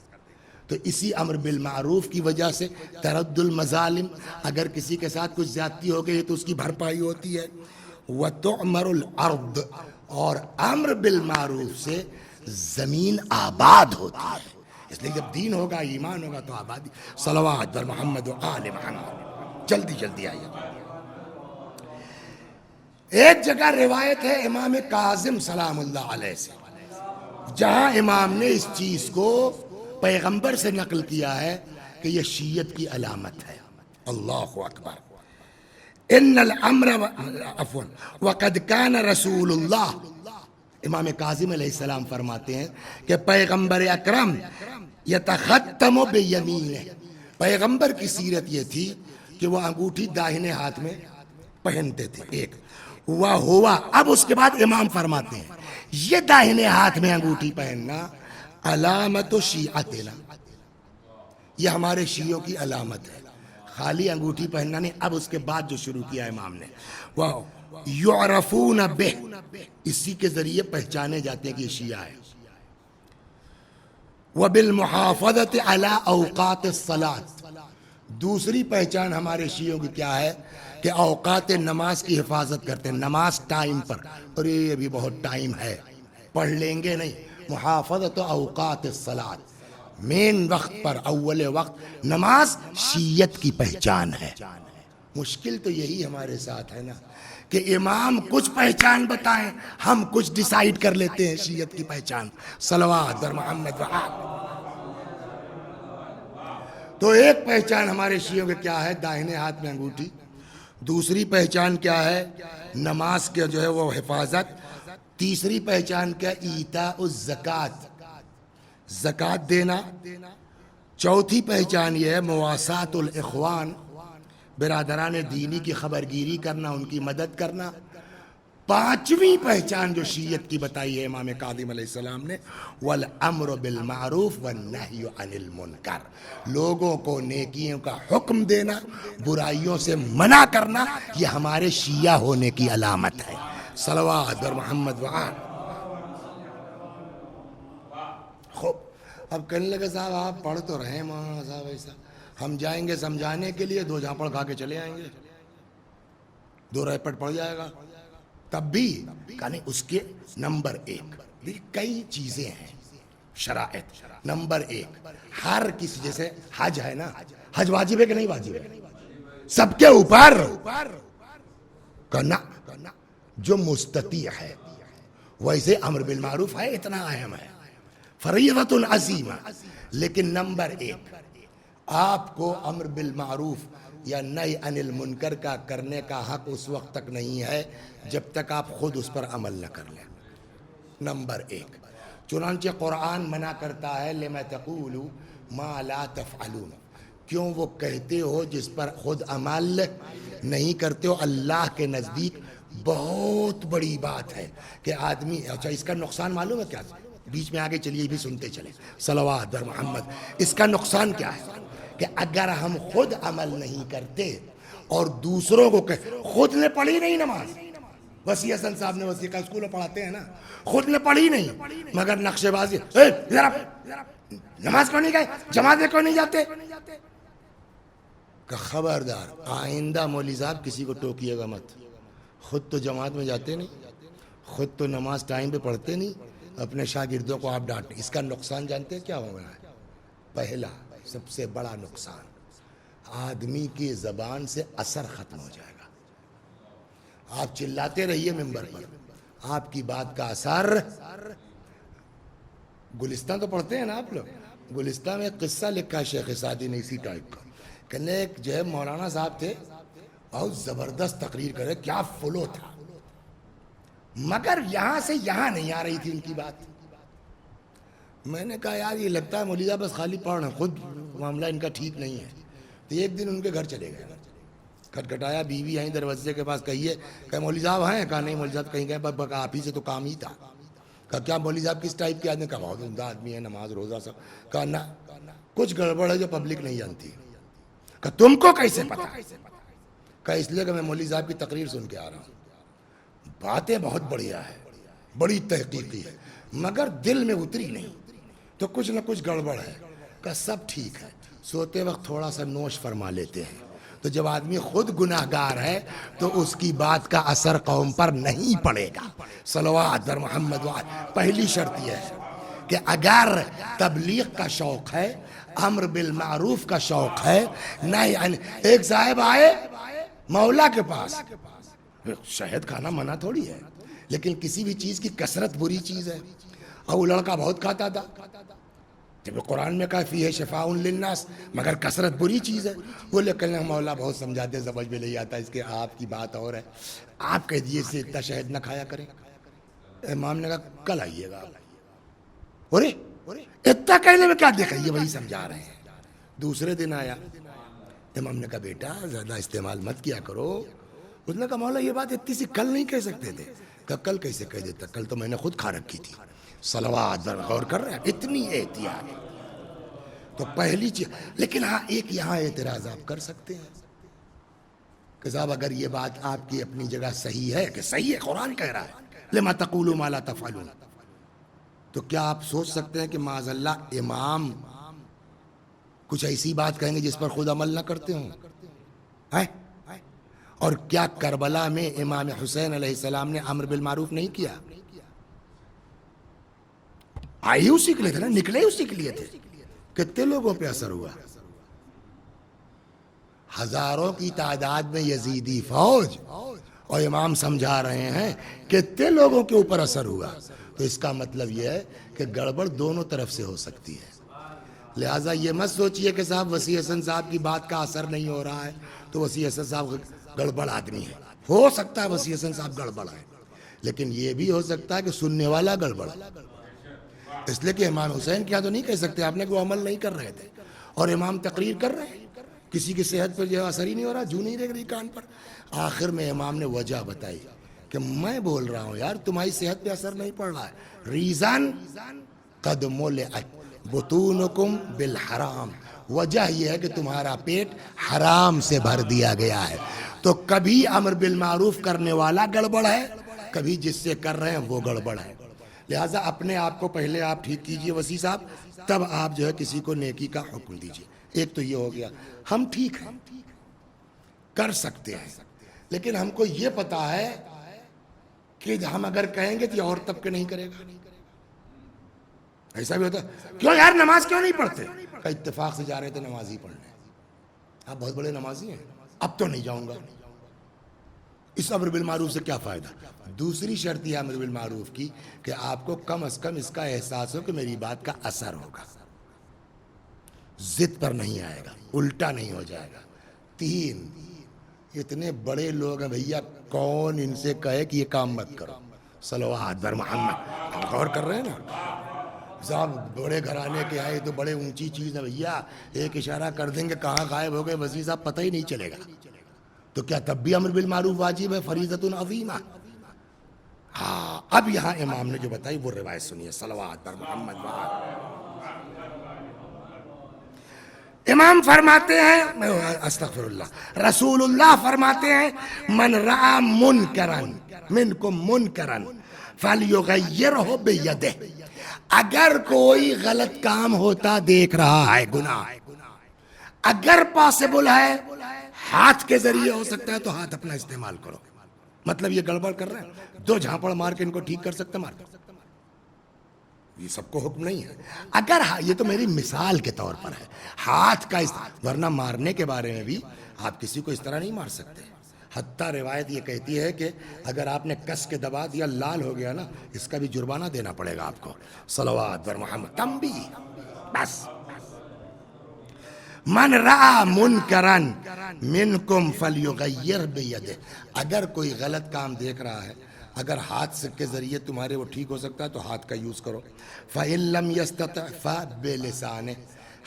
S5: تو اسی امر بالمعروف کی وجہ سے ترد المظالم، اگر کسی کے ساتھ کچھ زیادتی ہو گئی تو اس کی بھرپائی ہوتی ہے. وتعمر الارض، اور امر بالمعروف سے زمین آباد ہوتی ہے. اس لیے جب دین ہوگا، ایمان ہوگا تو آبادی. صلوات بر محمد و آل محمد. جلدی جلدی آئیے. ایک جگہ روایت ہے امام کاظم سلام اللہ علیہ سے، جہاں امام نے اس چیز کو پیغمبر سے نقل کیا ہے کہ یہ شیعت کی علامت ہے. اللہ اکبر. ان الامر عفوا وقد كان رسول اللہ، امام کاظم علیہ السلام فرماتے ہیں کہ پیغمبر اکرم یتختم بیمینہ، پیغمبر کی سیرت یہ تھی کہ وہ انگوٹھی داہنے ہاتھ میں پہنتے تھے. ایک وہ ہوا. اب اس کے بعد امام فرماتے ہیں یہ داہنے ہاتھ میں انگوٹھی پہننا علامت شیعتنا، یہ ہمارے شیعوں کی علامت ہے. خالی انگوٹھی پہننا نہیں. اب اس کے بعد جو شروع کیا امام نے، وہ یعرفون بہ، اسی کے ذریعے پہچانے جاتے ہیں کہ یہ شیعہ ہے. وبالمحافظۃ علی اوقات الصلاۃ، دوسری پہچان ہمارے شیعوں کی کیا ہے کہ اوقات نماز کی حفاظت کرتے ہیں. نماز ٹائم پر، اور یہ ابھی بہت ٹائم ہے، پڑھ لیں گے نہیں. محافظت اوقات الصلاۃ، مین وقت پر، اول وقت نماز شیعت کی پہچان ہے. مشکل تو یہی ہمارے ساتھ ہے نا کہ امام کچھ پہچان بتائیں، ہم کچھ ڈیسائیڈ کر لیتے ہیں شیعت کی پہچان. صلوات در محمد و آل. تو ایک پہچان ہمارے شیعوں کے کیا ہے؟ داہنے ہاتھ میں انگوٹھی. دوسری پہچان کیا ہے؟ نماز کے جو ہے وہ حفاظت. تیسری پہچان کیا؟ ایتاء الزکوٰۃ، زکوٰۃ دینا. چوتھی پہچان یہ ہے مواساۃ الاخوان، برادران دینی کی خبرگیری کرنا، ان کی مدد کرنا. پانچویں پہچان جو شیعت کی بتائی ہے امام کاظم علیہ السلام نے، والامر بالمعروف والنہی عن المنکر، لوگوں کو نیکیوں کا حکم دینا، برائیوں سے منع کرنا، یہ ہمارے شیعہ ہونے کی علامت ہے. صلوات بر محمد و آل. خوب. اب کہنے لگے صاحب آپ پڑھ تو رہے ہیں مولانا صاحب ایسا، ہم جائیں گے سمجھانے کے لیے، 2 جھاپڑ کھا کے چلے آئیں گے، 2 ریپٹ پڑ جائے گا. تب بھی کہنے اس کے نمبر 1 کئی چیزیں ہیں شرائط. نمبر 1 ہر کسی، جیسے حج ہے نا، حج واجب ہے کہ نہیں واجب ہے؟ سب کے اوپر کرنا جو مستطیع ہے. ویسے امر بالمعروف ہے، اتنا اہم ہے، فریضۃ عظیمہ. لیکن نمبر 1 آپ کو امر بالمعروف یا نہی عن المنکر کا کرنے کا حق اس وقت تک نہیں ہے جب تک آپ خود اس پر عمل نہ کر لیں. نمبر 1. چنانچہ قرآن منع کرتا ہے لما تقولوا ما لا تفعلون، کیوں وہ کہتے ہو جس پر خود عمل نہیں کرتے ہو. اللہ کے نزدیک بہت بڑی بات ہے کہ آدمی، اچھا اس کا نقصان معلوم ہے کیا؟ بیچ میں آگے چلیے بھی سنتے چلیں. صلوات در محمد. اس کا نقصان کیا ہے کہ اگر ہم خود عمل نہیں کرتے اور دوسروں کو خود نے پڑھی نہیں نماز، وسیع حسن صاحب نے وسیقہ اسکول میں پڑھاتے ہیں نا، خود نے پڑھی نہیں مگر نقشے بازی، ذرا نماز کو نہیں گئے، جماعت کو نہیں جاتے. کہ خبردار آئندہ مولوی صاحب کسی کو ٹوکیے گا مت. خود تو جماعت میں جاتے نہیں, خود تو نماز ٹائم پہ پڑھتے نہیں, اپنے شاگردوں کو آپ ڈانٹیں. اس کا نقصان جانتے ہیں کیا ہونا ہے؟ پہلا سب سے بڑا نقصان, آدمی کی زبان سے اثر ختم ہو جائے گا. آپ چلاتے رہیے ممبر پر, آپ کی بات کا اثر. گلستان تو پڑھتے ہیں نا آپ لوگ, گلستان میں ایک قصہ لکھا ہے شیخ سعدی نے اسی ٹائپ کا. کہنے ایک جو ہے مولانا صاحب تھے, بہت زبردست تقریر کرے, کیا فلو تھا, مگر یہاں سے یہاں نہیں آ رہی تھی ان کی بات. میں نے کہا یار یہ لگتا ہے مولوی صاحب بس خالی پڑھ رہے ہیں, خود معاملہ ان کا ٹھیک نہیں ہے. تو ایک دن ان کے گھر چلے گئے, کھٹکھٹایا, بیوی آئی دروازے کے پاس, کہیے کہ مولوی صاحب ہیں؟ کہا نہیں مولوی صاحب کہیں گئے, آپ ہی سے تو کام ہی تھا. کہا کیا مولوی صاحب کس ٹائپ کے آدمی؟ کہا بہت عمدہ آدمی ہے, نماز روزہ سب. کہا نہ, کچھ گڑبڑ ہے جو پبلک نہیں جانتی. کہا تم کو کیسے پتا؟ کہا اس لیے کہ میں مولوی صاحب کی تقریر سن کے آ رہا ہوں, باتیں بہت بڑھیا ہے, بڑی تحقیقی ہے, مگر دل میں اتری نہیں, تو کچھ نہ کچھ گڑبڑ ہے. کہا سب ٹھیک ہے, سوتے وقت تھوڑا سا نوش فرما لیتے ہیں. تو جب آدمی خود گناہ گار ہے تو اس کی بات کا اثر قوم پر نہیں پڑے گا. صلوات بر محمد. پہلی شرط یہ ہے کہ اگر تبلیغ کا شوق ہے, امر بالمعروف کا شوق ہے, نہیں. ایک صاحب آئے مولا کے پاس, شہد کھانا منع تھوڑی ہے, لیکن کسی بھی چیز کی کثرت بری چیز ہے, اور وہ لڑکا بہت کھاتا تھا. جب قرآن میں کہا فیہ شفاء للناس, مگر کثرت بری چیز ہے. وہ لیکن مولا بہت سمجھاتے, سمجھ میں نہیں آتا, اس کے آپ کی بات اور ہے, آپ کہہ دیے سے اتنا شہد نہ کھایا کریں. امام نے کہا کل آئیے گا. ارے اتنا کہنے میں کیا دیکھا, یہ وہی سمجھا رہے ہیں. دوسرے دن آیا, امام نے کہا بیٹا زیادہ استعمال مت کیا کرو. اس نے کہا مولا یہ بات اتنی سی کل نہیں کہہ سکتے تھے. کہا کل کیسے کہہ دیتا, کل تو میں نے خود کھا رکھی تھی. صلوات پر غور کر رہے ہیں, اتنی احتیاط. تو پہلی چیز. لیکن ہاں ایک یہاں اعتراض آپ کر سکتے ہیں کہ صاحب اگر یہ بات آپ کی اپنی جگہ صحیح ہے, کہ صحیح ہے, قرآن کہہ رہا ہے لما تقولون ما لا تفعلون, تو کیا آپ سوچ سکتے ہیں کہ معاذ اللہ امام کچھ ایسی بات کہیں گے جس پر خود عمل نہ کرتے ہوں؟ اور کیا کربلا میں امام حسین علیہ السلام نے امر بالمعروف نہیں کیا؟ آئے اسی کے لیے تھے نا, نکلے اسی کے لیے تھے. کتنے لوگوں پہ اثر ہوا؟ ہزاروں کی تعداد میں یزیدی فوج, اور امام سمجھا رہے ہیں, کتنے لوگوں کے اوپر اثر ہوا. تو اس کا مطلب یہ ہے کہ گڑبڑ دونوں طرف سے ہو سکتی ہے. لہٰذا یہ مت سوچئے کہ صاحب وسیع حسن صاحب کی بات کا اثر نہیں ہو رہا ہے تو وسیع حسن صاحب گڑبڑ آدمی ہے. ہو سکتا ہے وسیع حسن صاحب گڑبڑ ہے, لیکن یہ بھی ہو سکتا ہے کہ سننے والا گڑبڑ. اس لیے کہ امام حسین کیا تو نہیں کہہ سکتے آپ نے کہ وہ عمل نہیں کر رہے تھے, اور امام تقریر کر رہے ہیں, کسی کی صحت پر جو اثر ہی نہیں ہو رہا, جو نہیں رہ رہی کان پر. آخر میں امام نے وجہ بتائی کہ میں بول رہا ہوں یار تمہاری صحت پہ اثر نہیں پڑ رہا ہے. ریزن قد ملئت بطونکم بالحرام, وجہ یہ ہے کہ تمہارا پیٹ حرام سے بھر دیا گیا ہے. تو کبھی امر بالمعروف کرنے والا گڑبڑ ہے, کبھی جس سے کر رہے ہیں وہ گڑبڑ ہے. لہٰذا اپنے آپ کو پہلے آپ ٹھیک کیجئے وسیع صاحب, تب آپ جو ہے کسی کو نیکی کا حکم دیجئے. ایک تو یہ ہو گیا, ہم ٹھیک ہیں, کر سکتے ہیں, لیکن ہم کو یہ پتا ہے کہ ہم اگر کہیں گے تو اور طبقے نہیں کرے گا. ایسا بھی ہوتا ہے, کیوں یار نماز کیوں نہیں پڑھتے؟ کہ اتفاق سے جا رہے تھے نمازی پڑھنے, آپ بہت بڑے نمازی ہیں, اب تو نہیں جاؤں گا. اس امر بالمعروف سے کیا فائدہ؟ دوسری شرط یہ امر بالمعروف کی کہ آپ کو کم از کم اس کا احساس ہو کہ میری بات کا اثر ہوگا, ضد پر نہیں آئے گا, الٹا نہیں ہو جائے گا. 3, اتنے بڑے لوگ ہیں بھیا, کون ان سے کہے کہ یہ کام مت کرو؟ صلوات بر محمد. آپ غور کر رہے ہیں نا صاحب, بڑے گھرانے کے آئے تو بڑے اونچی چیز ہے بھیا, ایک اشارہ کر دیں گے کہاں غائب ہو گئے وزیر صاحب پتہ ہی نہیں چلے گا. تو کیا تب بھی امر بالمعروف واجب ہے, فریضۃ عظیمہ؟ ہاں. اب یہاں امام نے جو بتائی وہ روایت سنیے, صلوات پر محمد. امام فرماتے ہیں, استغفر اللہ, رسول اللہ فرماتے ہیں, من رأى منکرا منکم منکرا فلیغیرہ بیدہ. اگر کوئی غلط کام ہوتا دیکھ رہا ہے, گناہ, اگر پاسبل ہے ہاتھ کے ذریعے ہو سکتا ہے تو ہاتھ اپنا استعمال کرو. مطلب یہ گڑبڑ کر رہے ہیں, 2 جھاپڑ مار کے ان کو ٹھیک کر سکتے مار. یہ سب کو حکم نہیں ہے. اگر یہ تو میری مثال کے طور پر ہے ہاتھ کا ورنہ مارنے کے بارے میں بھی آپ کسی کو اس طرح نہیں مار سکتے. حتیٰ روایت یہ کہتی ہے کہ اگر آپ نے کس کے دبا دیا لال ہو گیا نا, اس کا بھی جرمانہ دینا پڑے گا آپ کو. صلوات بر محمد. تنبیہ بس. من رأى منکرا منکم فلیغیر بیدہ. اگر کوئی غلط کام دیکھ رہا ہے, اگر ہاتھ سے کے ذریعے تمہارے وہ ٹھیک ہو سکتا ہے تو ہاتھ کا یوز کرو. فَإِن لَمْ يَسْتَطِعْ فَبِلِسَانِهِ.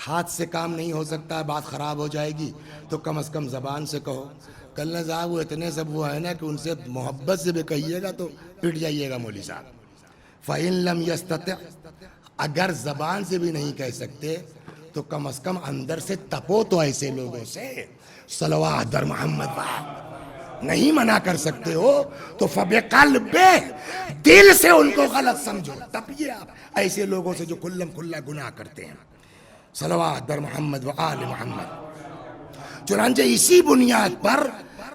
S5: ہاتھ سے کام نہیں ہو سکتا, بات خراب ہو جائے گی تو کم از کم زبان سے کہو. کل صاحب وہ اتنے سب وہ ہے نا کہ ان سے محبت سے بھی کہیے گا تو پٹ جائیے گا مولوی صاحب. فَإِن لَمْ يَسْتَطِعْ. اگر زبان سے بھی نہیں کہہ سکتے تو کم از کم اندر سے تپو تو ایسے لوگوں سے. صلوات در محمد. نہیں منع کر سکتے ہو تو فبقلب, دل سے ان کو غلط سمجھو, تپیے آپ ایسے لوگوں سے جو کھلم کھلا گناہ کرتے ہیں. صلوات در محمد و آل محمد. چنانچہ اسی بنیاد پر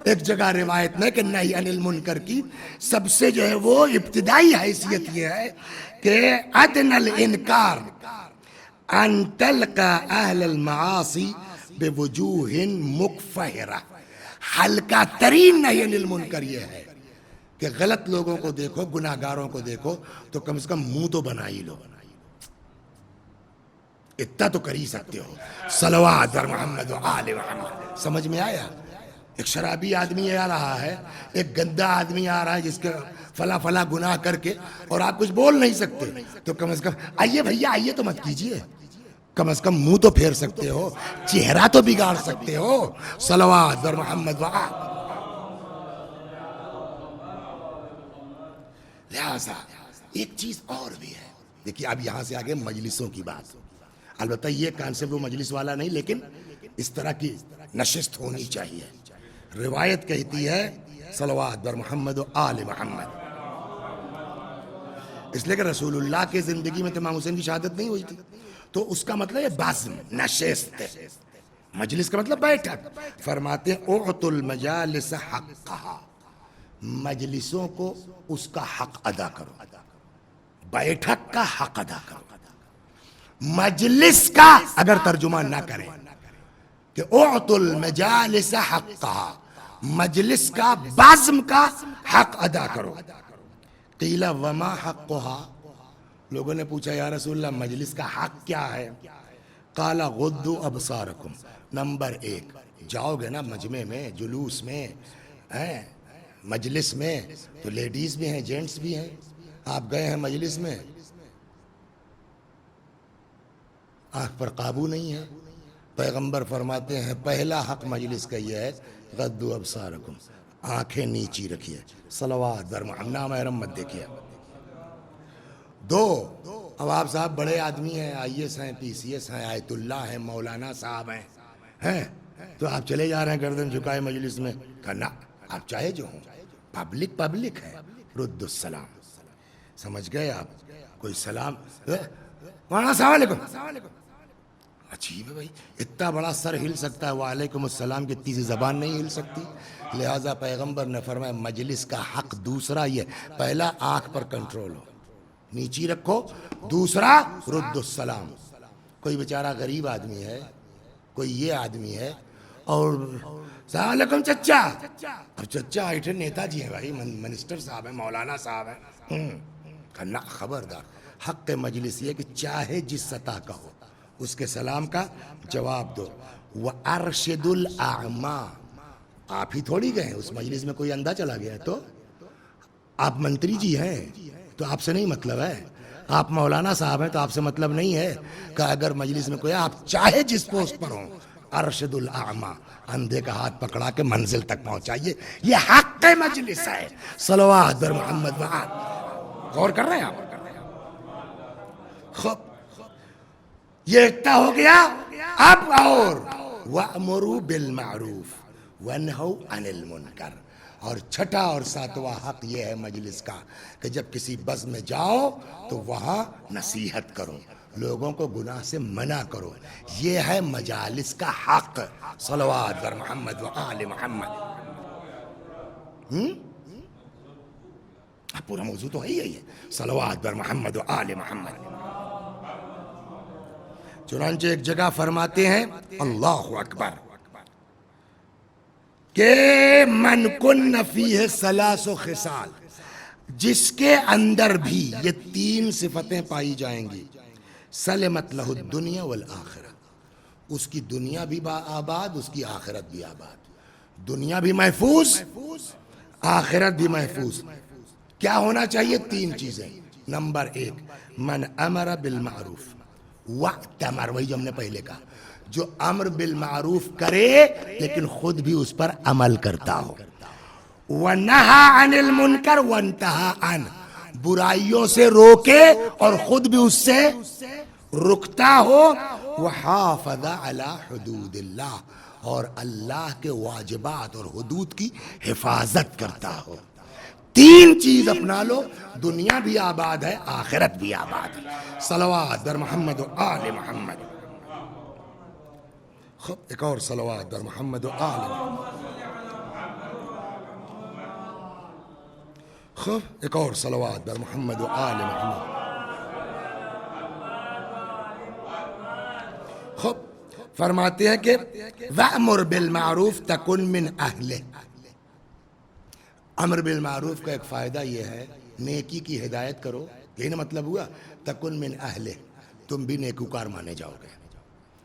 S5: ایک جگہ روایت میں کہ نہی عن المنکر کی سب سے جو ہے وہ ابتدائی حیثیت یہ ہے کہ ادنی الانکار ان تلقى اہل المعاصی بوجوہ مکفہرہ. ہلکا ترین نہی عن المنکر یہ ہے کہ غلط لوگوں کو دیکھو, گناہ گاروں کو دیکھو تو کم از کم منہ تو بنا ہی لو, اتنا تو کر ہی سکتے ہو. صلوات در محمد و آل محمد. سمجھ میں آیا؟ ایک شرابی آدمی آ رہا ہے, ایک گندا آدمی آ رہا ہے جس کے فلا فلا گناہ کر کے, اور آپ کچھ بول نہیں سکتے تو کم از کم آئیے بھیا آئیے تو مت کیجیے, کم از کم منہ تو پھیر سکتے ہو, چہرہ تو بگاڑ سکتے ہو. صلوات در محمد و آل. لہذا ایک چیز اور بھی ہے. دیکھیے اب یہاں سے آگے مجلسوں کی بات. البتہ یہ کانسیپٹ وہ مجلس والا نہیں, لیکن اس طرح کی نشست ہونی چاہیے. روایت کہتی ہے صلوات بر محمد و آل محمد. اس لیے کہ رسول اللہ کے زندگی میں امام حسین کی شہادت نہیں ہوئی تھی, تو اس کا مطلب ہے بزم, نشست. مجلس کا مطلب بیٹھک. فرماتے ہیں اعطوا المجالس حقها. مجلسوں کو اس کا حق ادا کرو, بیٹھک کا حق ادا کرو. مجلس کا اگر ترجمہ نہ کریں کہ اعطوا المجالس حقها, مجلس کا بزم کا حق ادا کرو. قیل وما حقها. لوگوں نے پوچھا یا رسول اللہ مجلس کا حق کیا ہے؟ قال غضوا ابصارکم. نمبر 1, جاؤ گے نا مجمع میں, جلوس میں, مجلس میں, تو لیڈیز بھی ہیں جینٹس بھی ہیں. آپ گئے ہیں مجلس میں, آنکھ پر قابو نہیں ہے. پیغمبر فرماتے ہیں پہلا حق مجلس کا یہ ہے غضوا ابصارکم, آنکھیں نیچی رکھیے. صلوات بر محمد. نامحرم مت دیکھیے. 2, اب آپ صاحب بڑے آدمی ہیں, IAS ہیں, PCS ہیں, آیت اللہ ہیں, مولانا صاحب ہیں, تو آپ چلے جا رہے ہیں گردن جھکائے مجلس میں. کہنا آپ چاہے جو ہوں, پبلک ہے. رد السلام. سمجھ گئے آپ؟ کوئی سلام, مولانا السلام علیکم. عجیب ہے بھائی, اتنا بڑا سر ہل سکتا ہے, وعلیکم السلام کی تیزی زبان نہیں ہل سکتی. لہٰذا پیغمبر نے فرمایا مجلس کا حق دوسرا یہ, پہلا آنکھ پر کنٹرول ہو, نیچی رکھو. دوسرا رد السلام. کوئی بیچارہ غریب آدمی ہے, کوئی یہ آدمی ہے, اور السلام علیکم چچا. اب چچا ایٹھے نیتا جی ہیں بھائی, منسٹر صاحب ہیں, مولانا صاحب ہیں. کہنا خبردار, حق مجلس یہ کہ چاہے جس سطح کا ہو اس کے سلام کا جواب دو. وَأَرْشِدُ الْأَعْمَى. آپ ہی تھوڑی گئے اس مجلس میں, کوئی اندھا چلا گیا تو آپ منتری جی ہیں تو آپ سے نہیں مطلب ہے, آپ مولانا صاحب ہیں تو آپ سے مطلب نہیں ہے. کہ اگر مجلس میں کوئی, آپ چاہے جس پوسٹ پر ہوں, ارشد الاعمى, اندھے کا ہاتھ پکڑا کے منزل تک پہنچائیے. یہ حق مجلس ہے. صلوات بر محمد. غور کر رہے ہیں آپ؟ خوب, یہ اتنا ہو گیا. اب اور وَأْمُرُوا بِالْمَعْرُوفِ وَانْهَوْا عَنِ الْمُنْكَرِ. اور چھٹا اور ساتواں حق یہ ہے مجلس کا کہ جب کسی بزم میں جاؤ تو وہاں نصیحت کرو, لوگوں کو گناہ سے منع کرو. یہ ہے مجالس کا حق. صلوات بر محمد و آل محمد. پورا موضوع تو ہے ہی ہے. صلوات بر محمد و آل محمد. چنانچہ ایک جگہ فرماتے ہیں اللہ اکبر کہ من کن فیہ ثلاث خصال، جس کے اندر بھی یہ 3 صفتیں پائی جائیں گی، سلمت لہ الدنیا والآخرہ، اس کی دنیا بھی آباد، اس کی آخرت بھی آباد. دنیا بھی محفوظ، آخرت بھی محفوظ. کیا ہونا چاہیے؟ 3 چیزیں. نمبر 1 من امر بالمعروف وَأْتَمَرَ، وہی جو ہم نے پہلے کہا، جو امر بالمعروف کرے لیکن خود بھی اس پر عمل کرتا ہو. وَنَهَا عَنِ الْمُنْكَرِ وَانْتَهَا عَنْ، برائیوں سے روکے اور خود بھی اس سے رکتا ہو. وَحَافَظَ عَلَى حُدُودِ اللَّهِ، اور اللہ کے واجبات اور حدود کی حفاظت کرتا ہو. 3 چیز اپنا لو، دنیا بھی آباد ہے، آخرت بھی آباد ہے. صلوات در محمد و آل محمد. خب ایک اور صلوات در محمد و آل محمد. خب ایک اور صلوات در محمد و آل محمد. خب فرماتے ہیں کہ وَأْمُرْ بِالْمَعْرُوفِ تَكُنْ مِنْ أَهْلِهِ. امر بالمعروف کا ایک فائدہ یہ ہے، نیکی کی ہدایت کرو. یہی نا مطلب ہوا تکن من اہل، تم بھی نیکوکار مانے جاؤ گے.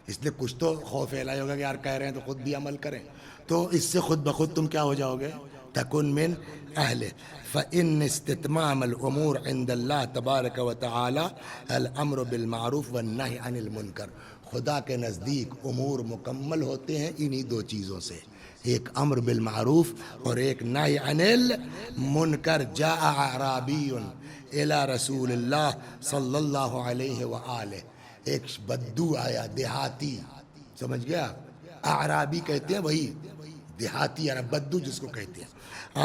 S5: اس لیے کچھ تو خوف الہی ہوگا کہ یار کہہ رہے ہیں تو خود بھی عمل کریں، تو اس سے خود بخود تم کیا ہو جاؤ گے؟ تکن من اہل. فإن استتمام الامور عند اللہ تبارک و تعالی الامر بالمعروف والنہی عن المنکر. خدا کے نزدیک امور مکمل ہوتے ہیں انہی 2 چیزوں سے، ایک امر بالمعروف اور ایک نہی عن المنکر. جاء اعرابی الی رسول اللہ صلی اللہ علیہ وآلہ، ایک بدو آیا، دیہاتی، سمجھ گیا؟ اعرابی کہتے ہیں وہی دیہاتی عرب، بدو جس کو کہتے ہیں.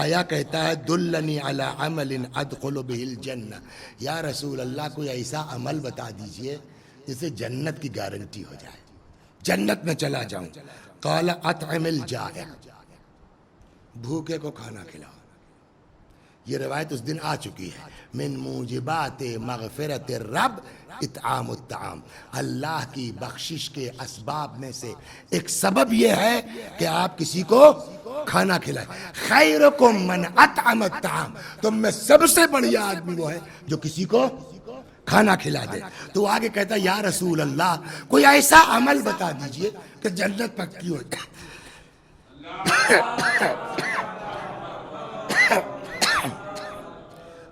S5: آیا کہتا ہے دلنی علی عمل ادخل بہ الجنہ، یا رسول اللہ کوئی ایسا عمل بتا دیجئے جس سے جنت کی گارنٹی ہو جائے، جنت میں چلا جاؤں. قال اطعم الجائع، بھوکے کو کھانا کھلاؤ. یہ روایت اس دن آ چکی ہے. من موجبات مغفرت الرب اطعام الطعام، اللہ کی بخشش کے اسباب میں سے ایک سبب یہ ہے کہ آپ کسی کو کھانا کھلائیں. خیرکم من اطعم الطعام، تم میں سب سے بڑھیا آدمی وہ ہے جو کسی کو کھانا کھلا دے. تو آگے کہتا ہے یا رسول اللہ کوئی ایسا عمل بتا دیجئے کہ جنت پکی ہو جائے.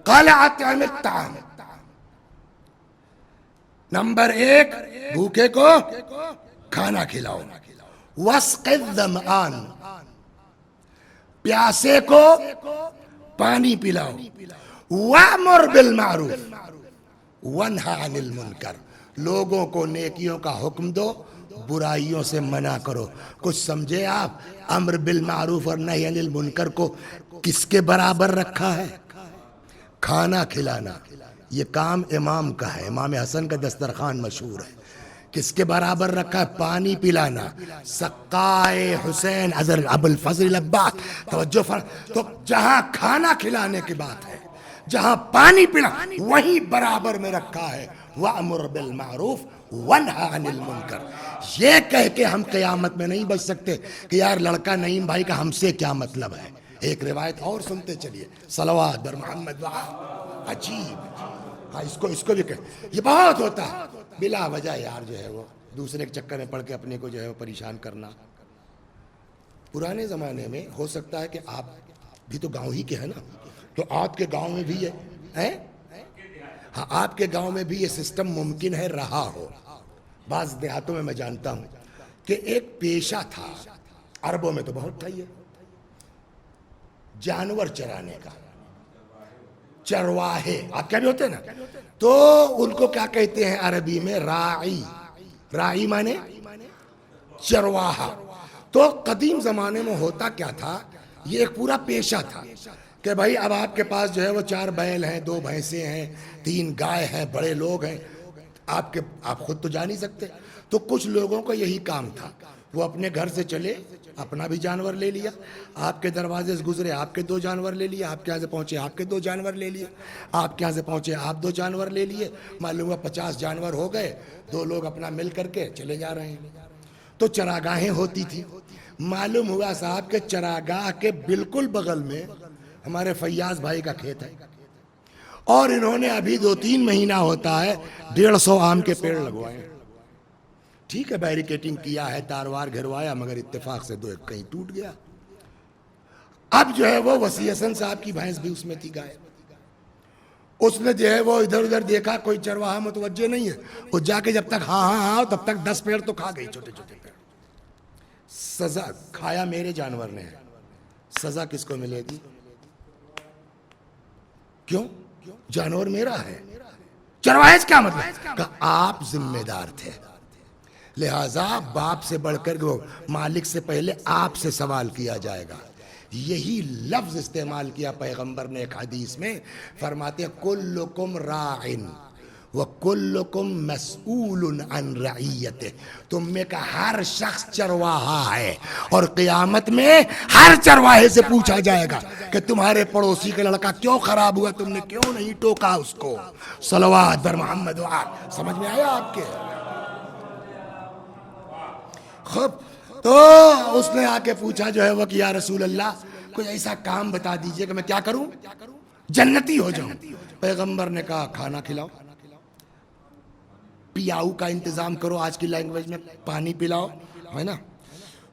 S5: قال اطعم الطعام، نمبر 1 بھوکے کو کھانا کھلاؤ. واسق الظمآن، پیاسے کو پانی پلاؤ. وامر بالمعروف وانہا عن المنکر، لوگوں کو نیکیوں کا حکم دو، برائیوں سے منع کرو. کچھ سمجھے آپ؟ امر بالمعروف اور نہی عن المنکر کو کس کے برابر رکھا ہے؟ کھانا کھلانا. یہ کام امام کا ہے، امام حسن کا دسترخوان مشہور ہے. کس کے برابر رکھا ہے؟ پانی پلانا. سقائے حسین حضرت ابو الفضل العباس، توجہ تو جہاں کھانا کھلانے کی بات ہے، جہاں پانی پلا، وہی برابر میں رکھا ہے وَأْمُرْ بِالْمَعْرُوفِ وَانْهَ عَنِ الْمُنْكَرِ. یہ کہہ کے ہم قیامت میں نہیں بچ سکتے کہ یار لڑکا نعیم بھائی کا ہم سے کیا مطلب ہے. ایک روایت اور سنتے چلیے. صلوات بر محمد. عجیب، ہاں اس کو بھی کہ یہ بہت ہوتا ہے بلا وجہ یار جو ہے وہ دوسرے کے چکر میں پڑھ کے اپنے کو جو ہے وہ پریشان کرنا. پرانے زمانے میں ہو سکتا ہے کہ آپ بھی تو گاؤں ہی کے ہیں نا، تو آپ کے گاؤں میں بھی یہ ہاں آپ کے گاؤں میں بھی یہ سسٹم ممکن ہے رہا ہو. بعض دیہاتوں میں جانتا ہوں کہ ایک پیشہ تھا، عربوں میں تو بہت تھا، یہ جانور چرانے کا. چرواہے آپ کیا بھی ہوتے ہیں نا، تو ان کو کیا کہتے ہیں عربی میں؟ راعی. راعی مانے چرواہا. تو قدیم زمانے میں ہوتا کیا تھا، یہ ایک پورا پیشہ تھا کہ بھائی اب آپ کے پاس جو ہے وہ 4 بیل ہیں، 2 بھینسیں ہیں، 3 گائے ہیں، بڑے لوگ ہیں. آپ خود تو جا نہیں سکتے. تو کچھ لوگوں کا یہی کام تھا, وہ اپنے گھر سے چلے, اپنا بھی جانور لے لیا, آپ کے دروازے سے گزرے, آپ کے 2 جانور لے لیے, آپ کے یہاں سے پہنچے, آپ کے 2 جانور لے لیے, آپ کے یہاں سے پہنچے, آپ 2 جانور لے لیے, معلوم ہوا 50 جانور ہو گئے, 2 لوگ اپنا مل کر کے چلے جا رہے ہیں. تو چراگاہیں ہوتی تھی. معلوم ہوا صاحب کہ چراگاہ کے بالکل بغل میں ہمارے فیاض بھائی کا کھیت ہے, اور انہوں نے ابھی 2-3 مہینہ ہوتا ہے 150 آم کے پیڑ لگوائے ہیں. ٹھیک ہے, بیریکیٹنگ کیا ہے, تاروار گھروایا, مگر اتفاق سے 2 کہیں ٹوٹ گیا. اب جو ہے وہ وسیع حسن صاحب کی بھینس بھی اس میں تھی, گائے. اس نے جو ہے وہ ادھر ادھر دیکھا, کوئی چرواہا متوجہ نہیں ہے, وہ جا کے جب تک ہاں تب تک 10 پیڑ تو کھا گئی, چھوٹے چھوٹے پیڑ. سزا کھایا میرے جانور نے ہے, سزا کس کو ملے گی؟ کیوں؟ جانور میرا ہے. چرواہے کیا مطلب کہ آپ ذمہ دار تھے, لہذا باپ سے بڑھ کر وہ مالک سے پہلے آپ سے سوال کیا جائے گا. یہی لفظ استعمال کیا پیغمبر نے ایک حدیث میں, فرماتے ہیں کلکم راعن وکلکم مسئول عن رعیتہ, تم میں کا ہر شخص چرواہا ہے, اور قیامت میں ہر چرواہے سے پوچھا جائے گا کہ تمہارے پڑوسی کا لڑکا کیوں خراب ہوا, تم نے کیوں نہیں ٹوکا اس کو. صلوات بر محمد وآل. سمجھ میں آیا آپ کے؟ خوب. تو اس نے آ کے پوچھا جو ہے وہ کہ یا رسول اللہ کوئی ایسا کام بتا دیجئے کہ میں کیا کروں, جنتی ہو جاؤں. پیغمبر نے کہا کھانا کھلاؤ, پیاؤ کا انتظام کرو, آج کی لینگویج میں پانی پلاؤ, ہے نا.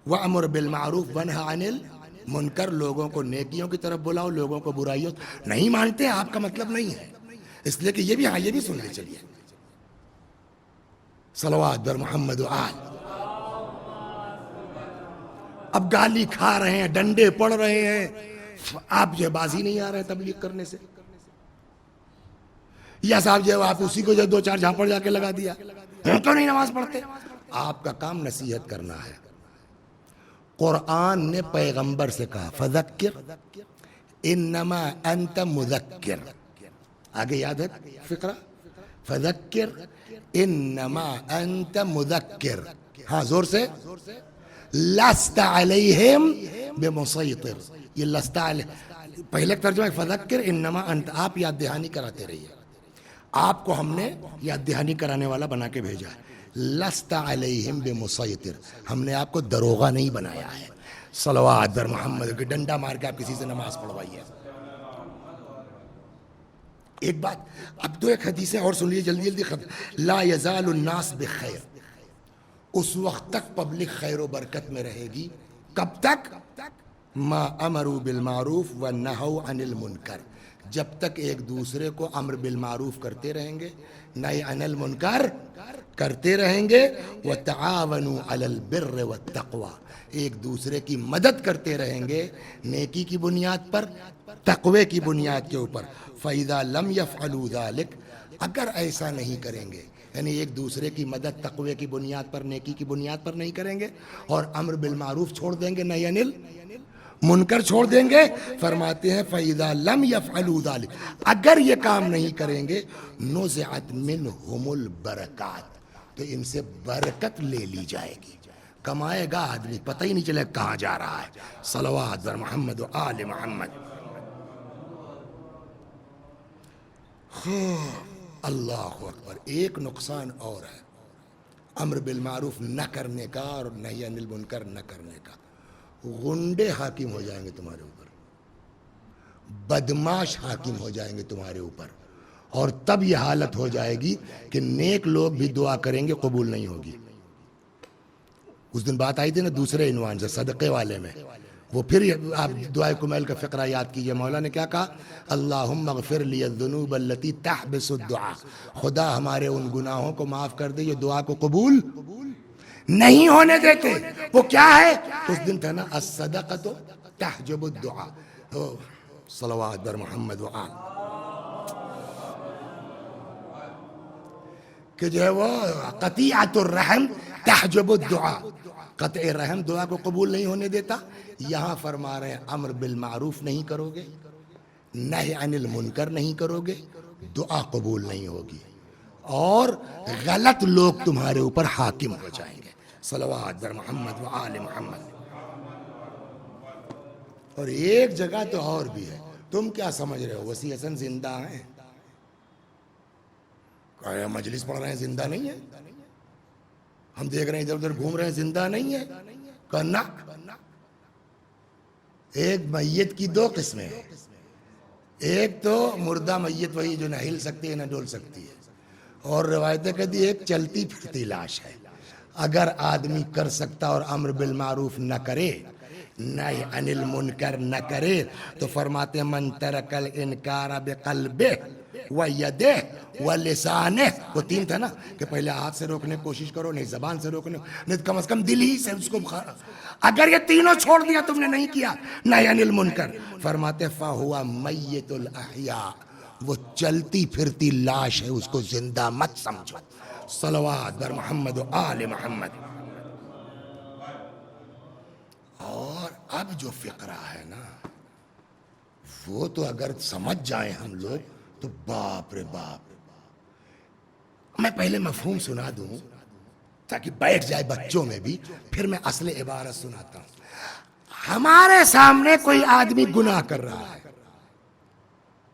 S5: وَأَمُرْ بِالْمَعْرُوفِ وَانْهَ عَنِ الْمُنْکَرِ, لوگوں کو نیکیوں کی طرف بلاؤ, لوگوں کو برائیوں. نہیں مانتے آپ کا مطلب نہیں ہے, اس لیے کہ یہ بھی سن لے. چلیے صلوات بر محمد وآل. اب گالی کھا رہے ہیں, ڈنڈے پڑ رہے ہیں, آپ جو بازی نہیں آ رہے تبلیغ کرنے سے, یا صاحب جو آپ اسی کو جو 2-4 جھاپڑ جا کے لگا دیا, تو نہیں نماز پڑھتے. آپ کا کام نصیحت کرنا ہے. قرآن نے پیغمبر سے کہا فذکر انما انت مذکر, آگے یاد ہے فقرہ, فذکر انما انت مذکر. ہاں زور سے, لست علیہم بمسیطر. یہ لست علیہم پہلے ترجمہ فذکر انما انت, آپ یاد دہانی کراتے رہیے, آپ کو ہم نے یاد دہانی کرانے والا بنا کے بھیجا ہے. لست علیہم بمسیطر, ہم نے آپ کو دروغہ نہیں بنایا ہے. صلوات بر محمد, کہ ڈنڈا مار کے آپ کسی سے نماز پڑھوائیے. ایک بات اب تو ایک حدیث اور سن لیے جلدی جلدی ختم. لا یزال الناس بخیر, اس وقت تک پبلک خیر و برکت میں رہے گی. کب تک؟ ما امروا بالمعروف ونہوا عن المنکر, جب تک ایک دوسرے کو امر بالمعروف کرتے رہیں گے, نہی عن المنکر کرتے رہیں گے. وتعاونوا علی البر والتقوی, ایک دوسرے کی مدد کرتے رہیں گے نیکی کی بنیاد پر, تقوی کی بنیاد کے اوپر. فَإِذَا لَمْ يَفْعَلُوا ذَلِكَ, اگر ایسا نہیں کریں گے, یعنی ایک دوسرے کی مدد تقوی کی بنیاد پر, نیکی کی بنیاد پر نہیں کریں گے, اور امر بالمعروف چھوڑ دیں گے, نہی عن المنکر چھوڑ دیں گے, فرماتے ہیں فَإِذَا لَمْ يَفْعَلُوا ذَلِكَ, اگر یہ کام نہیں کریں گے, نُزِعَتْ مِنْهُمُ الْبَرَكَاتِ, تو ان سے برکت لے لی جائے گی. کمائے گا آدمی, پتہ ہی نہیں چلے کہاں جا رہا ہے. صلوات بر محمد و آل محمد. اللہ اکبر. ایک نقصان اور ہے امر بالمعروف نہ کرنے کا اور نہی عن المنکر نہ کرنے کا. غنڈے حاکم ہو جائیں گے تمہارے اوپر, بدماش حاکم ہو جائیں گے تمہارے اوپر, اور تب یہ حالت ہو جائے گی کہ نیک لوگ بھی دعا کریں گے, قبول نہیں ہوگی. اس دن بات آئی تھی نا دوسرے عنوان سے, صدقے والے میں, وہ پھر آپ دعائے کمیل کا فقرہ یاد کیجئے. مولا نے کیا کہا؟ اللہم اغفر لی الذنوب التي تحبس الدعاء, خدا ہمارے ان گناہوں کو معاف کر دے جو دعا کو قبول نہیں ہونے دیتے. وہ کیا ہے؟ اس دن تھا نا الصدقۃ تحجب الدعاء. صلوات بر محمد وآل. کہ جو ہے وہ قطیعۃ الرحم تحجب الدعاء, قطع رحم دعا کو قبول نہیں ہونے دیتا. یہاں فرما رہے ہیں امر بالمعروف نہیں کرو گے, نہی عن المنکر نہیں کرو گے, دعا قبول نہیں ہوگی. اور غلط لوگ تمہارے اوپر حاکم ہو جائیں گے. صلوات بر محمد و آل محمد. اور ایک جگہ تو اور بھی ہے. تم کیا سمجھ رہے ہو وسیع حسن زندہ ہیں؟ مجلس پڑھ رہے ہیں زندہ نہیں ہے؟ ہم دیکھ رہے ہیں ادھر ادھر گھوم رہے ہیں زندہ نہیں ہے؟ کرنا ایک میت کی دو قسمیں ہیں. ایک تو مردہ میت وہی جو نہ ہل سکتی ہے نہ ڈول سکتی ہے، اور روایتیں کہتی ایک چلتی پھرتی لاش ہے. اگر آدمی کر سکتا اور امر بالمعروف نہ کرے، نہی عن المنکر نہ کرے، تو فرماتے من ترک الانکار بقلبہ ویدہ ولسانہ. وہ تین تھا نا کہ پہلے ہاتھ سے روکنے کی کوشش کرو، نہیں زبان سے روکنے، نہیں کم از کم دل ہی سے اس کو اگر یہ تینوں چھوڑ دیا تم نے نہیں کیا نہی عن المنکر، فرماتے فہو میت الاحیاء، وہ چلتی پھرتی لاش ہے، اس کو زندہ مت سمجھو. صلوات بر محمد و آل محمد. اور اب جو فقرہ ہے نا وہ تو اگر سمجھ جائیں ہم لوگ تو باپ رے باپ. میں پہلے مفہوم سنا دوں تاکہ بیٹھ جائے بچوں میں بھی، پھر میں اصل عبارت سناتا ہوں. ہمارے سامنے کوئی آدمی گناہ کر رہا ہے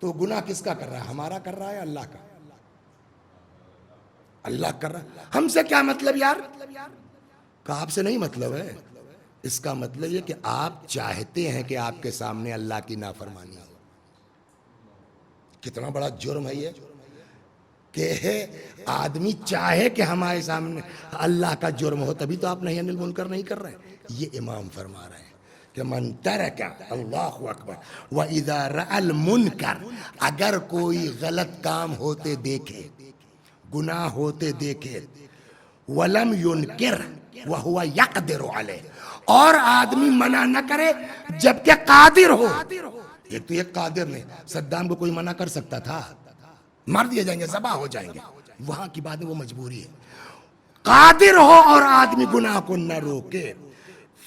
S5: تو گناہ کس کا کر رہا ہے؟ ہمارا کر رہا ہے اللہ کا؟ اللہ کر رہا ہے. ہم سے کیا مطلب یار؟ کہ آپ سے نہیں مطلب ہے، اس کا مطلب یہ کہ آپ چاہتے ہیں کہ آپ کے سامنے اللہ کی نافرمانی ہو. کتنا بڑا جرم ہے یہ کہ آدمی چاہے کہ ہمارے سامنے اللہ کا جرم ہو، تبھی تو آپ نہی عن المنکر نہیں کر رہے. یہ امام فرما رہے ہیں کہ من ترک، اللہ اکبر، وَإِذَا رَأَى الْمُنْكَرَ، اگر کوئی غلط کام ہوتے دیکھے، گناہ ہوتے دیکھے، وَلَمْ يُنْكِرْ وَهُوَ يَقْدِرُ عَلَيْهِ، اور آدمی منع نہ کرے جبکہ قادر ہو. ایک تو ایک قادر نہیں، صدام کو کوئی منع کر سکتا تھا؟ مار دیے جائیں گے، ذبح ہو جائیں گے. وہاں کی بات ہے، وہ مجبوری ہے. قادر ہو اور آدمی گناہ کو نہ روکے،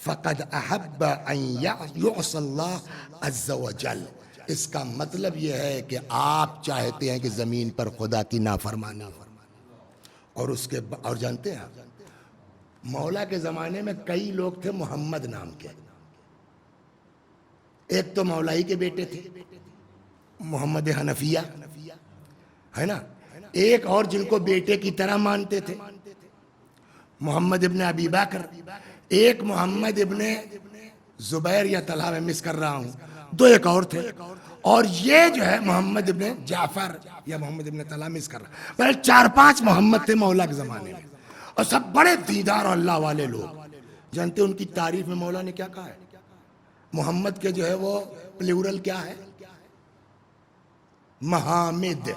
S5: فقد احب ان یعص اللہ عز وجل، اس کا مطلب یہ ہے کہ آپ چاہتے ہیں کہ زمین پر خدا کی نافرمانی ہو. اور اس کے اور جانتے ہیں مولا کے زمانے میں کئی لوگ تھے محمد نام کے. ایک تو مولا ہی کے بیٹے تھے محمد حنفیہ، ہے نا. ایک اور جن کو بیٹے کی طرح مانتے تھے محمد ابن ابی بکر. ایک محمد ابن زبیر یا طلحہ، میں مس کر رہا ہوں، دو ایک اور تھے. اور یہ جو ہے محمد ابن جعفر یا محمد ابن طلحہ، مس کر رہا ہوں. 4-5 محمد تھے مولا کے زمانے میں، اور سب بڑے دیندار اور اللہ والے لوگ. جانتے ان کی تعریف میں مولا نے کیا کہا ہے؟ محمد کے جو ہے وہ پلیورل کیا ہے؟ محامد.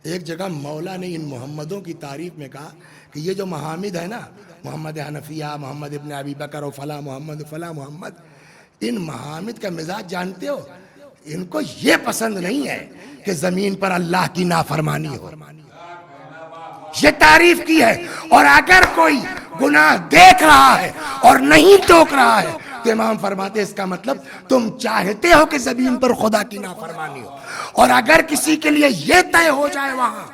S5: ایک جگہ مولا نے ان محمدوں کی تعریف میں کہا کہ یہ جو محامد ہے نا، محمد حنفیہ، محمد ابن ابی بکر اور فلاں محمد فلاں محمد، ان محامد کا مزاج جانتے ہو؟ ان کو یہ پسند نہیں ہے کہ زمین پر اللہ کی نافرمانی ہو. یہ تعریف کی ہے. اور اگر کوئی گناہ دیکھ رہا ہے اور نہیں ٹوک رہا ہے تو امام فرماتے اس کا مطلب تم چاہتے ہو کہ زمین پر خدا کی نافرمانی ہو. اور اگر کسی کے لیے یہ طے ہو جائے وہاں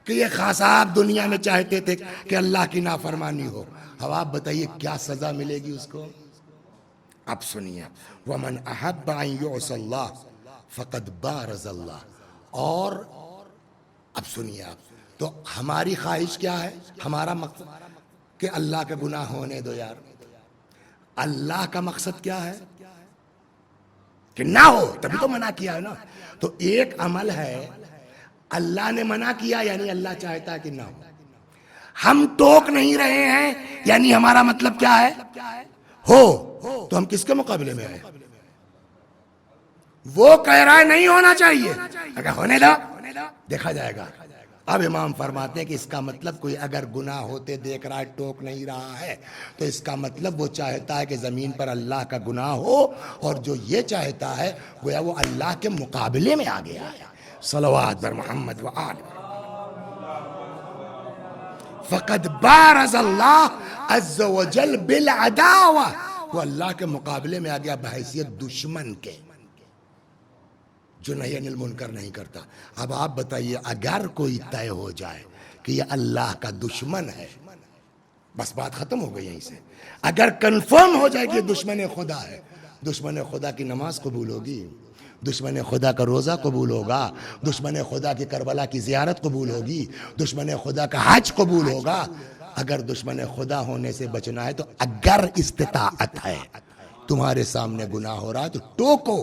S5: کہ یہ خاص آپ دنیا میں چاہتے تھے کہ اللہ کی نافرمانی ہو، اب آپ بتائیے کیا سزا ملے گی اس کو؟ اب سنیے، وَمَنْ أَحَبَّ أَنْ يُعْصَ اللَّهِ فَقَدْ بَارَزَ اللَّهِ. اور اب سنیے آپ، تو ہماری خواہش کیا ہے؟ ہمارا مقصد کہ اللہ کا گناہ ہونے دو یار. اللہ کا مقصد کیا ہے؟ کہ نہ ہو، تبھی تو منع کیا ہے نا. تو ایک عمل ہے اللہ نے منع کیا، یعنی اللہ چاہتا ہے کہ نہ ہو. ہم ٹوک نہیں رہے ہیں، یعنی ہمارا مطلب کیا ہے؟ ہو. تو ہم کس کے مقابلے میں آئے؟ وہ کہہ رہا ہے نہیں ہونا چاہیے، اگر ہونے دو دیکھا جائے گا. اب امام فرماتے ہیں کہ اس کا مطلب کوئی اگر گناہ ہوتے دیکھ رہا ہے، ٹوک نہیں رہا ہے، تو اس کا مطلب وہ چاہتا ہے کہ زمین پر اللہ کا گناہ ہو، اور جو یہ چاہتا ہے گویا وہ اللہ کے مقابلے میں آ گیا ہے. صلوات بر محمد و آل. فقد بارز اللہ عز وجل بالعداوہ، وہ اللہ کے مقابلے میں آ گیا بحیثیت دشمن کے. جو نہی عن المنکر نہیں کرتا. اب آپ بتائیے اگر کوئی طے ہو جائے کہ یہ اللہ کا دشمن ہے، بس بات ختم ہو گئی یہیں سے. اگر کنفرم ہو جائے کہ یہ دشمن خدا ہے، دشمن خدا کی نماز قبول ہوگی، دشمن خدا کا روزہ قبول ہوگا، دشمن خدا کی کربلا کی زیارت قبول ہوگی، دشمن خدا کا حج قبول ہوگا. اگر دشمن خدا ہونے سے بچنا ہے تو اگر استطاعت ہے، تمہارے سامنے گناہ ہو رہا ہے تو ٹوکو.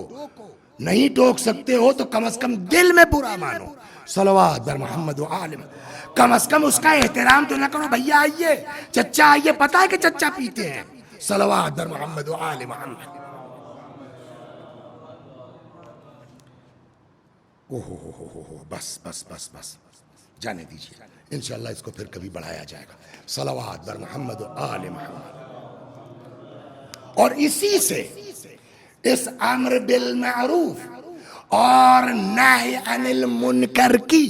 S5: نہیں ٹوک سکتے ہو تو کم از کم دل میں برا مانو. صلوات بر محمد و عالم. کم از کم اس کا احترام تو نہ کرو، بھیا آئیے، چچا آئیے، پتہ ہے کہ چچا پیتے ہیں. صلوات بر محمد و آل محمد. بس بس بس بس جانے دیجیے، انشاءاللہ اس کو پھر کبھی بڑھایا جائے گا. صلوات بر محمد و آل محمد. اور اسی سے اس امر بالمعروف اور نہی عن المنکر کی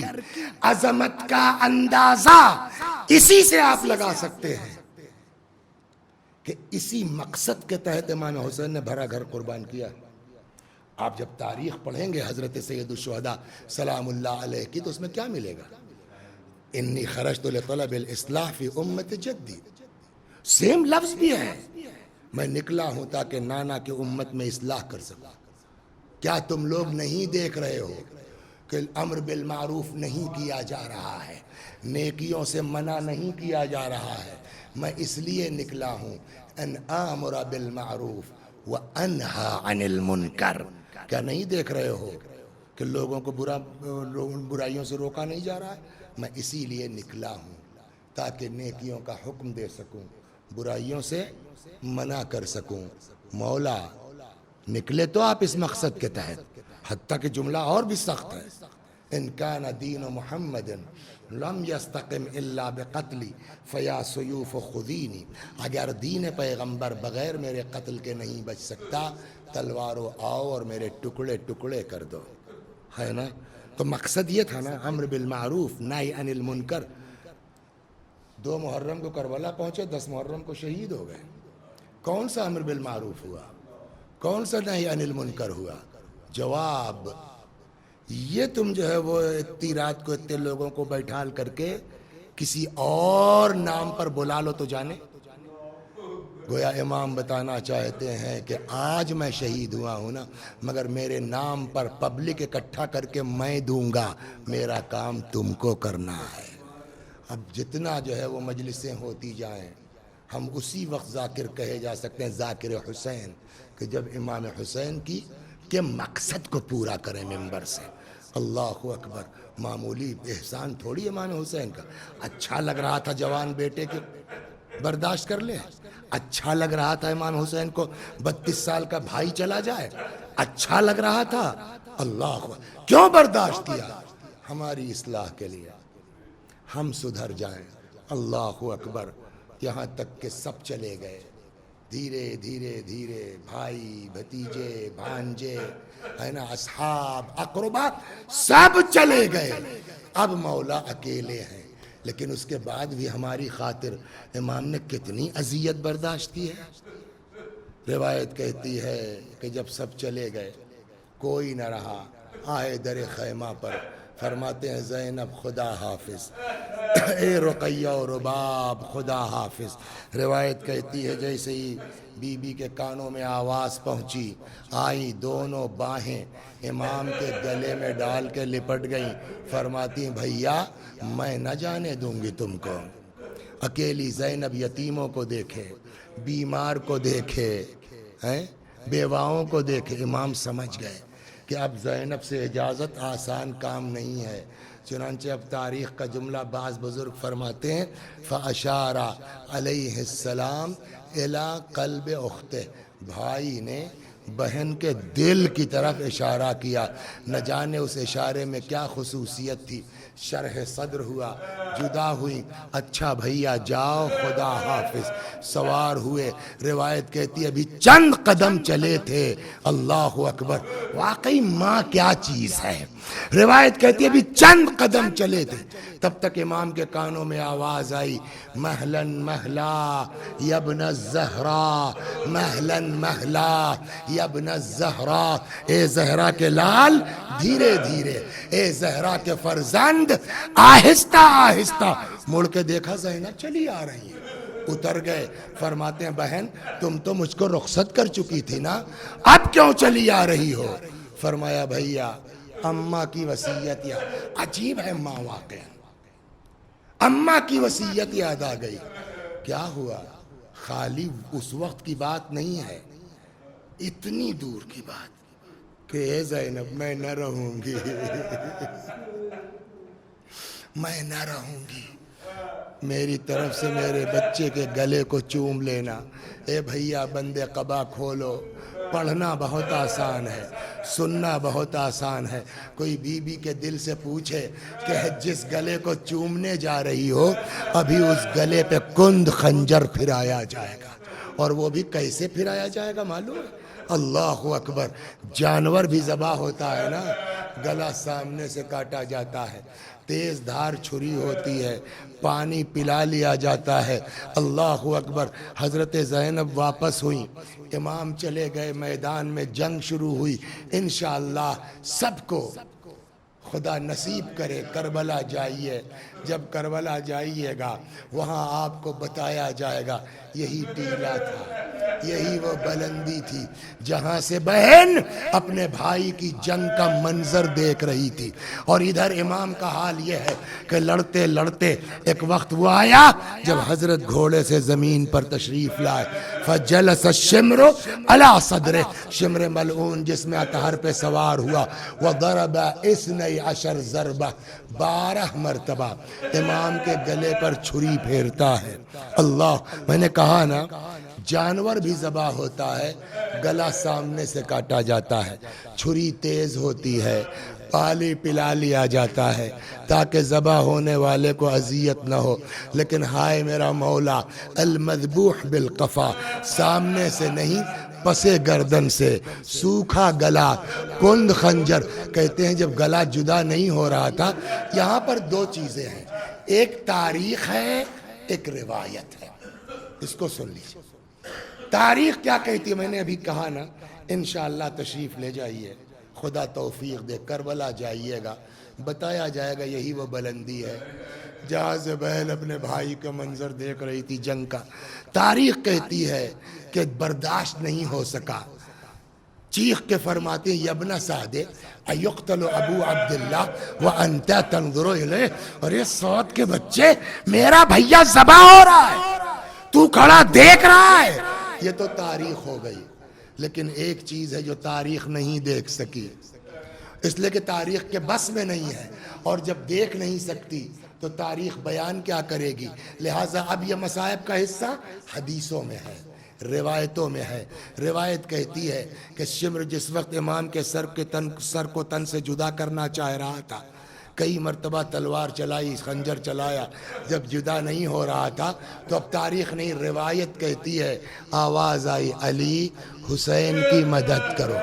S5: عظمت کا اندازہ اسی سے آپ لگا سکتے ہیں کہ اسی مقصد کے تحت امام حسین نے بھرا گھر قربان کیا. آپ جب تاریخ پڑھیں گے حضرت سید الشہداء سلام اللہ علیہ کی تو اس میں کیا ملے گا؟ انی خرجت لطلب الاصلاح فی امت جدی، سیم لفظ بھی ہے، میں نکلا ہوں تاکہ نانا کی امت میں اصلاح کر سکوں. کیا تم لوگ نہیں دیکھ رہے ہو کہ امر بالمعروف نہیں کیا جا رہا ہے، نیکیوں سے منع نہیں کیا جا رہا ہے؟ میں اس لیے نکلا ہوں ان آمر بالمعروف وانہا عن المنکر. کیا نہیں دیکھ رہے ہو کہ لوگوں کو برائیوں سے روکا نہیں جا رہا ہے؟ میں اسی لیے نکلا ہوں تاکہ نیکیوں کا حکم دے سکوں، برائیوں سے منع کر سکوں. مولا نکلے تو آپ اس مقصد کے تحت، حتیٰ کہ جملہ اور بھی سخت ہے، ان کان دین محمد لم یستقم الا بقتلی فیا سیوف خذینی. اگر دین پیغمبر بغیر میرے قتل کے نہیں بچ سکتا، تلوارو آؤ اور میرے ٹکڑے ٹکڑے کر دو. ہے نا؟ تو مقصد یہ تھا نا، امر بالمعروف نہی عن المنکر. 2 محرم کو کربلا پہنچے، 10 محرم کو شہید ہو گئے. کون سا امر بالمعروف ہوا؟ کون سا نہی عن المنکر ہوا؟ جواب یہ تم جو ہے وہ اتنی رات کو اتنے لوگوں کو بیٹھال کر کے کسی اور نام پر بلا لو تو جانے. گویا امام بتانا چاہتے ہیں کہ آج میں شہید ہوا ہوں نا، مگر میرے نام پر پبلک اکٹھا کر کے میں دوں گا، میرا کام تم کو کرنا ہے. اب جتنا جو ہے وہ مجلسیں ہوتی جائیں، ہم اسی وقت ذاکر کہے جا سکتے ہیں، ذاکر حسین، کہ جب امام حسین کی کہ مقصد کو پورا کریں ممبر سے. اللہ اکبر. معمولی احسان تھوڑی امام حسین کا. اچھا لگ رہا تھا جوان بیٹے کے برداشت کر لیں، اچھا لگ رہا تھا امام حسین کو 32 سال کا بھائی چلا جائے، اچھا لگ رہا تھا. اللہ اکبر. کیوں برداشت کیا؟ ہماری اصلاح کے لیے، ہم سدھر جائیں. اللہ اکبر. یہاں تک کہ سب چلے گئے، دھیرے دھیرے دھیرے بھائی بھتیجے بھانجے، ہے نا، اصحاب اقربا سب چلے گئے. اب مولا اکیلے ہیں. لیکن اس کے بعد بھی ہماری خاطر امام نے کتنی اذیت برداشت کی ہے. روایت کہتی ہے کہ جب سب چلے گئے، کوئی نہ رہا، آئے در خیمہ پر، فرماتے ہیں زینب خدا حافظ، اے رقیہ و رباب خدا حافظ. روایت کہتی ہے جیسے ہی بی بی کے کانوں میں آواز پہنچی، آئی دونوں باہیں امام کے گلے میں ڈال کے لپٹ گئیں. فرماتی ہیں بھیا میں نہ جانے دوں گی تم کو. اکیلی زینب یتیموں کو دیکھے، بیمار کو دیکھے، بیواؤں کو دیکھے. امام سمجھ گئے کہ اب زینب سے اجازت آسان کام نہیں ہے. چنانچہ اب تاریخ کا جملہ بعض بزرگ فرماتے ہیں فَأَشَارَ علیہ السلام اِلَىٰ قلب اختہ. بھائی نے بہن کے دل کی طرف اشارہ کیا. نہ جانے اس اشارے میں کیا خصوصیت تھی. شرح صدر ہوا، جدا ہوئی، اچھا بھیا جاؤ خدا حافظ. سوار ہوئے. روایت کہتی ہے ابھی چند قدم چلے تھے. اللہ اکبر. واقعی ماں کیا چیز ہے. روایت کہتی ہے ابھی چند قدم چلے تھے، تب تک امام کے کانوں میں آواز آئی مہلن مہلا یبن الزہرا، مہلن مہلا یا ابن الزہرا، اے زہرا کے لال دھیرے دھیرے، اے زہرا کے فرزند آہستہ آہستہ۔ مڑ کے دیکھا زینب چلی آ رہی ہے، اتر گئے، فرماتے ہیں بہن تم تو مجھ کو رخصت کر چکی تھی نا، اب کیوں چلی آ رہی ہو؟ فرمایا بھیا اماں کی وصیت یا عجیب ہے ماں واقع، اماں کی وصیت یاد آ گئی۔ کیا ہوا؟ خالی اس وقت کی بات نہیں ہے، اتنی دور کی بات کہ اے زینب میں نہ رہوں گی، میں نہ رہوں گی، میری طرف سے میرے بچے کے گلے کو چوم لینا۔ اے بھیا بندے قبا کھولو، پڑھنا بہت آسان ہے، سننا بہت آسان ہے۔ کوئی بی بی کے دل سے پوچھے کہ جس گلے کو چومنے جا رہی ہو ابھی اس گلے پہ کند خنجر پھرایا جائے گا، اور وہ بھی کیسے پھرایا جائے گا معلوم ہے؟ اللہ اکبر، جانور بھی ذبح ہوتا ہے نا، گلا سامنے سے کاٹا جاتا ہے، تیز دھار چھری ہوتی ہے، پانی پلا لیا جاتا ہے۔ اللہ اکبر۔ حضرت زینب واپس ہوئی، امام چلے گئے میدان میں، جنگ شروع ہوئی۔ انشاءاللہ سب کو خدا نصیب کرے کربلا جائیے، جب کربلا جائیے گا وہاں آپ کو بتایا جائے گا یہی ٹیلا تھا، یہی وہ بلندی تھی جہاں سے بہن اپنے بھائی کی جنگ کا منظر دیکھ رہی تھی۔ اور ادھر امام کا حال یہ ہے کہ لڑتے لڑتے ایک وقت وہ آیا جب حضرت گھوڑے سے زمین پر تشریف لائے، فجلس الشمر علی صدرہ، شمر ملعون جسم اطہر پہ سوار ہوا، وضرب 12 ضربہ، 12 مرتبہ امام کے گلے پر چھری پھیرتا ہے۔ اللہ، میں نے کہا نا جانور بھی ذبح ہوتا ہے، گلا سامنے سے کاٹا جاتا ہے، چھری تیز ہوتی ہے، پانی پلا لیا جاتا ہے تاکہ ذبح ہونے والے کو اذیت نہ ہو، لیکن ہائے میرا مولا، المذبوح بالقفا، سامنے سے نہیں پسے گردن سے، سوکھا گلا، کند خنجر۔ کہتے ہیں جب گلا جدا نہیں ہو رہا تھا، یہاں پر دو چیزیں ہیں، ایک تاریخ ہے، ایک روایت ہے، اس کو سن لیجیے۔ تاریخ کیا کہتی ہے؟ میں نے ابھی کہا نا، انشاءاللہ تشریف لے جائیے، خدا توفیق دے، کربلا جائیے گا، بتایا جائے گا یہی وہ بلندی ہے جہاں سے بہن اپنے بھائی کا منظر دیکھ رہی تھی جنگ کا۔ تاریخ کہتی ہے کہ برداشت نہیں ہو سکا، چیخ کے فرماتے ہیں یبن سعد ایقتل ابو عبداللہ وانت تنظر الیہ، اور یہ سعد کے بچے میرا بھیا ذبح ہو رہا ہے، تو کھڑا دیکھ رہا ہے۔ یہ تو تاریخ ہو گئی، لیکن ایک چیز ہے جو تاریخ نہیں دیکھ سکی، اس لیے کہ تاریخ کے بس میں نہیں ہے، اور جب دیکھ نہیں سکتی تو تاریخ بیان کیا کرے گی؟ لہٰذا اب یہ مصائب کا حصہ حدیثوں میں ہے، روایتوں میں ہے۔ روایت کہتی ہے کہ شمر جس وقت امام کے سر کو تن سے جدا کرنا چاہ رہا تھا، کئی مرتبہ تلوار چلائی، خنجر چلایا، جب جدا نہیں ہو رہا تھا تو اب تاریخ نہیں، روایت کہتی ہے آواز آئی علی حسین کی مدد کرو،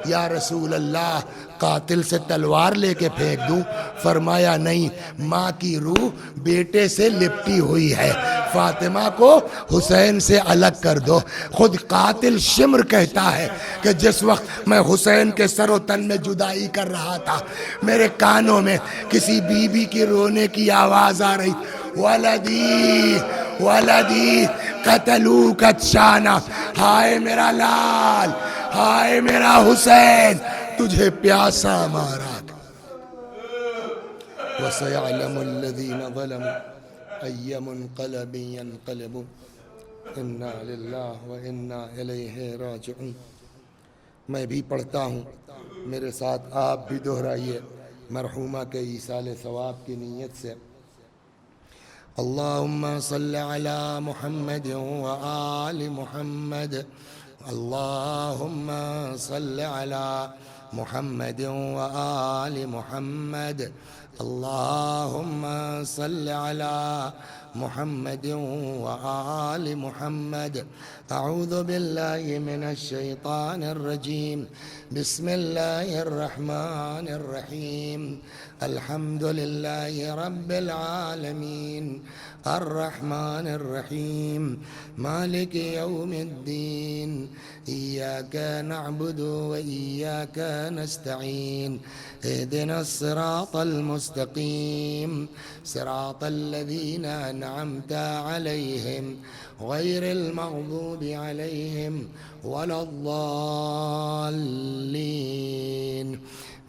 S5: یا رسول اللہ قاتل سے تلوار لے کے پھینک دوں؟ فرمایا نہیں، ماں کی روح بیٹے سے لپٹی ہوئی ہے، فاطمہ کو حسین سے الگ کر دو۔ خود قاتل شمر کہتا ہے کہ جس وقت میں حسین کے سر و تن میں جدائی کر رہا تھا، میرے کانوں میں کسی بی بی کی رونے کی آواز آ رہی، ولدی ولدی قتلوک شانہ، ہائے میرا لال، ہائے میرا حسین، تجھے پیاسا مارا۔ وَسَيَعْلَمُ الَّذِينَ ظَلَمُوا أَيَّ مُنْقَلَبٍ يَنْقَلِبُونَ إِنَّا لِلَّهِ وَإِنَّا إِلَيْهِ رَاجِعُونَ۔ میں بھی پڑھتا ہوں، میرے ساتھ آپ بھی دہرائیے مرحومہ کے ایصال ثواب کی نیت سے۔ اللہم صل علی محمد وآل محمد، اللہم صل علی محمد وآل محمد، اللہم صل علی محمد وآل محمد. أعوذ بالله من الشيطان الرجيم. بسم الله الرحمن الرحيم. الحمد لله رب العالمين الرحمن الرحيم مالك يوم الدين. إياك نعبد وإياك نستعين. اهدنا الصراط المستقيم صراط الذين أنعمت عليهم غير المغضوب عليهم ولا الضالين.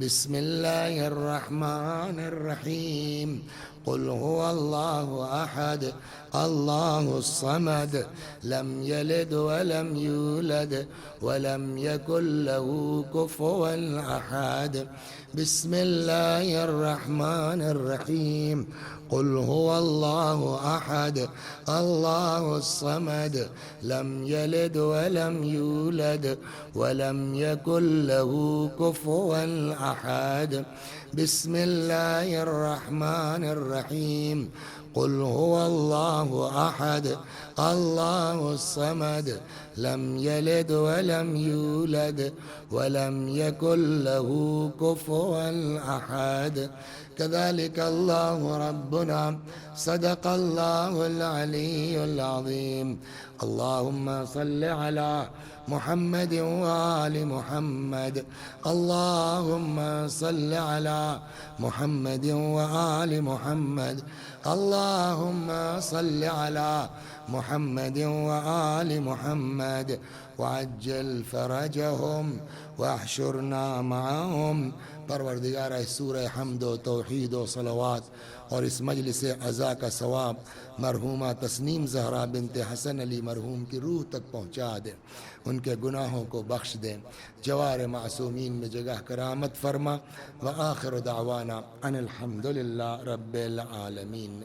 S5: بسم الله الرحمن الرحيم. قل هو الله أحد الله الصمد لم يلد ولم يولد ولم يكن له كفوا أحد. بسم الله الرحمن الرحيم. قل هو الله أحد الله الصمد لم يلد ولم يولد ولم يكن له كفوا أحد. بسم الله الرحمن الرحيم. قل هو الله أحد الله الصمد لم يلد ولم يولد ولم يكن له كفوا أحد. كذلك الله ربنا صدق الله العلي العظيم. اللهم صل على محمد وآل محمد. اللهم صل على محمد وآل محمد. اللهم صل على محمد وآل محمد وعجل فرجهم واحشرنا معهم. پروردگار سورہ حمد و توحید و صلوات اور اس مجلس عزا کا ثواب مرحومہ تسنیم زہرا بنت حسن علی مرحوم کی روح تک پہنچا دے، ان کے گناہوں کو بخش دے، جوار معصومین میں جگہ کرامت فرما. وآخر دعوانا ان الحمد للہ رب العالمین.